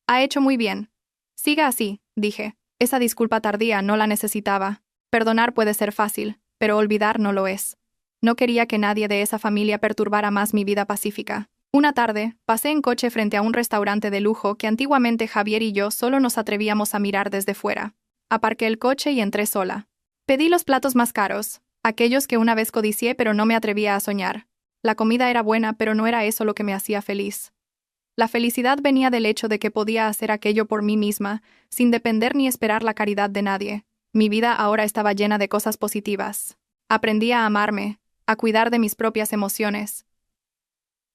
Speaker 1: Ha hecho muy bien. Siga así, dije. Esa disculpa tardía no la necesitaba. Perdonar puede ser fácil, pero olvidar no lo es. No quería que nadie de esa familia perturbara más mi vida pacífica. Una tarde, pasé en coche frente a un restaurante de lujo que antiguamente Javier y yo solo nos atrevíamos a mirar desde fuera. Aparqué el coche y entré sola. Pedí los platos más caros, aquellos que una vez codicié pero no me atrevía a soñar. La comida era buena, pero no era eso lo que me hacía feliz. La felicidad venía del hecho de que podía hacer aquello por mí misma, sin depender ni esperar la caridad de nadie. Mi vida ahora estaba llena de cosas positivas. Aprendí a amarme, a cuidar de mis propias emociones.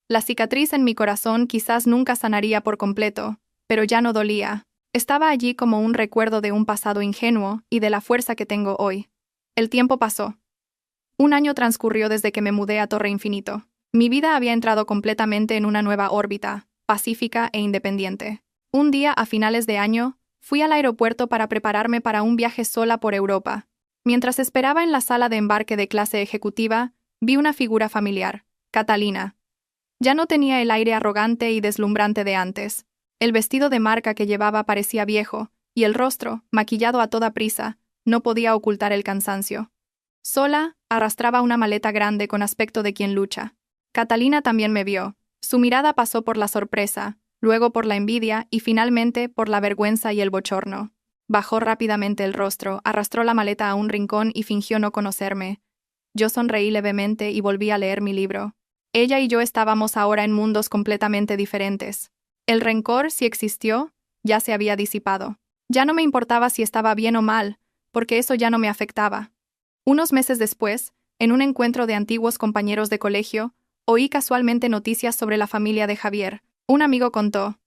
Speaker 1: La cicatriz en mi corazón quizás nunca sanaría por completo, pero ya no dolía. Estaba allí como un recuerdo de un pasado ingenuo y de la fuerza que tengo hoy. El tiempo pasó. Un año transcurrió desde que me mudé a Torre Infinito. Mi vida había entrado completamente en una nueva órbita, pacífica e independiente. Un día, a finales de año, fui al aeropuerto para prepararme para un viaje sola por Europa. Mientras esperaba en la sala de embarque de clase ejecutiva, vi una figura familiar, Catalina. Ya no tenía el aire arrogante y deslumbrante de antes. El vestido de marca que llevaba parecía viejo, y el rostro, maquillado a toda prisa, no podía ocultar el cansancio. Sola, arrastraba una maleta grande con aspecto de quien lucha. Catalina también me vio. Su mirada pasó por la sorpresa, luego por la envidia y finalmente por la vergüenza y el bochorno. Bajó rápidamente el rostro, arrastró la maleta a un rincón y fingió no conocerme. Yo sonreí levemente y volví a leer mi libro. Ella y yo estábamos ahora en mundos completamente diferentes. El rencor, si existió, ya se había disipado. Ya no me importaba si estaba bien o mal, porque eso ya no me afectaba. Unos meses después, en un encuentro de antiguos compañeros de colegio, oí casualmente noticias sobre la familia de Javier. Un amigo contó: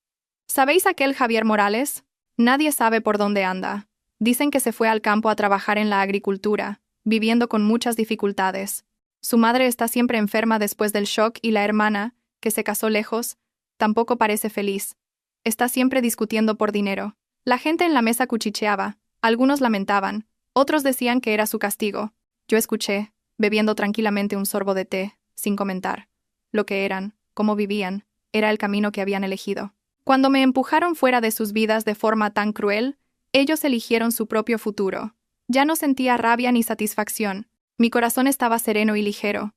Speaker 1: ¿sabéis aquel Javier Morales? Nadie sabe por dónde anda. Dicen que se fue al campo a trabajar en la agricultura, viviendo con muchas dificultades. Su madre está siempre enferma después del shock y la hermana, que se casó lejos, tampoco parece feliz. Está siempre discutiendo por dinero. La gente en la mesa cuchicheaba, algunos lamentaban, otros decían que era su castigo. Yo escuché, bebiendo tranquilamente un sorbo de té, sin comentar. Lo que eran, cómo vivían, era el camino que habían elegido. Cuando me empujaron fuera de sus vidas de forma tan cruel, ellos eligieron su propio futuro. Ya no sentía rabia ni satisfacción. Mi corazón estaba sereno y ligero.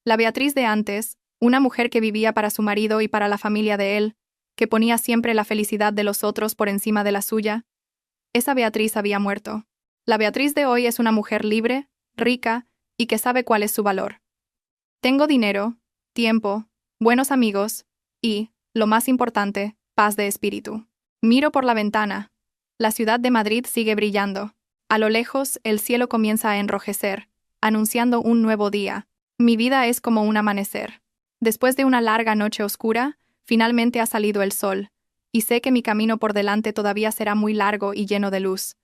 Speaker 1: La Beatriz de antes, una mujer que vivía para su marido y para la familia de él, que ponía siempre la felicidad de los otros por encima de la suya, esa Beatriz había muerto. La Beatriz de hoy es una mujer libre, rica, y que sabe cuál es su valor. Tengo dinero, tiempo, buenos amigos y, lo más importante, paz de espíritu. Miro por la ventana. La ciudad de Madrid sigue brillando. A lo lejos, el cielo comienza a enrojecer, anunciando un nuevo día. Mi vida es como un amanecer. Después de una larga noche oscura, finalmente ha salido el sol, y sé que mi camino por delante todavía será muy largo y lleno de luz.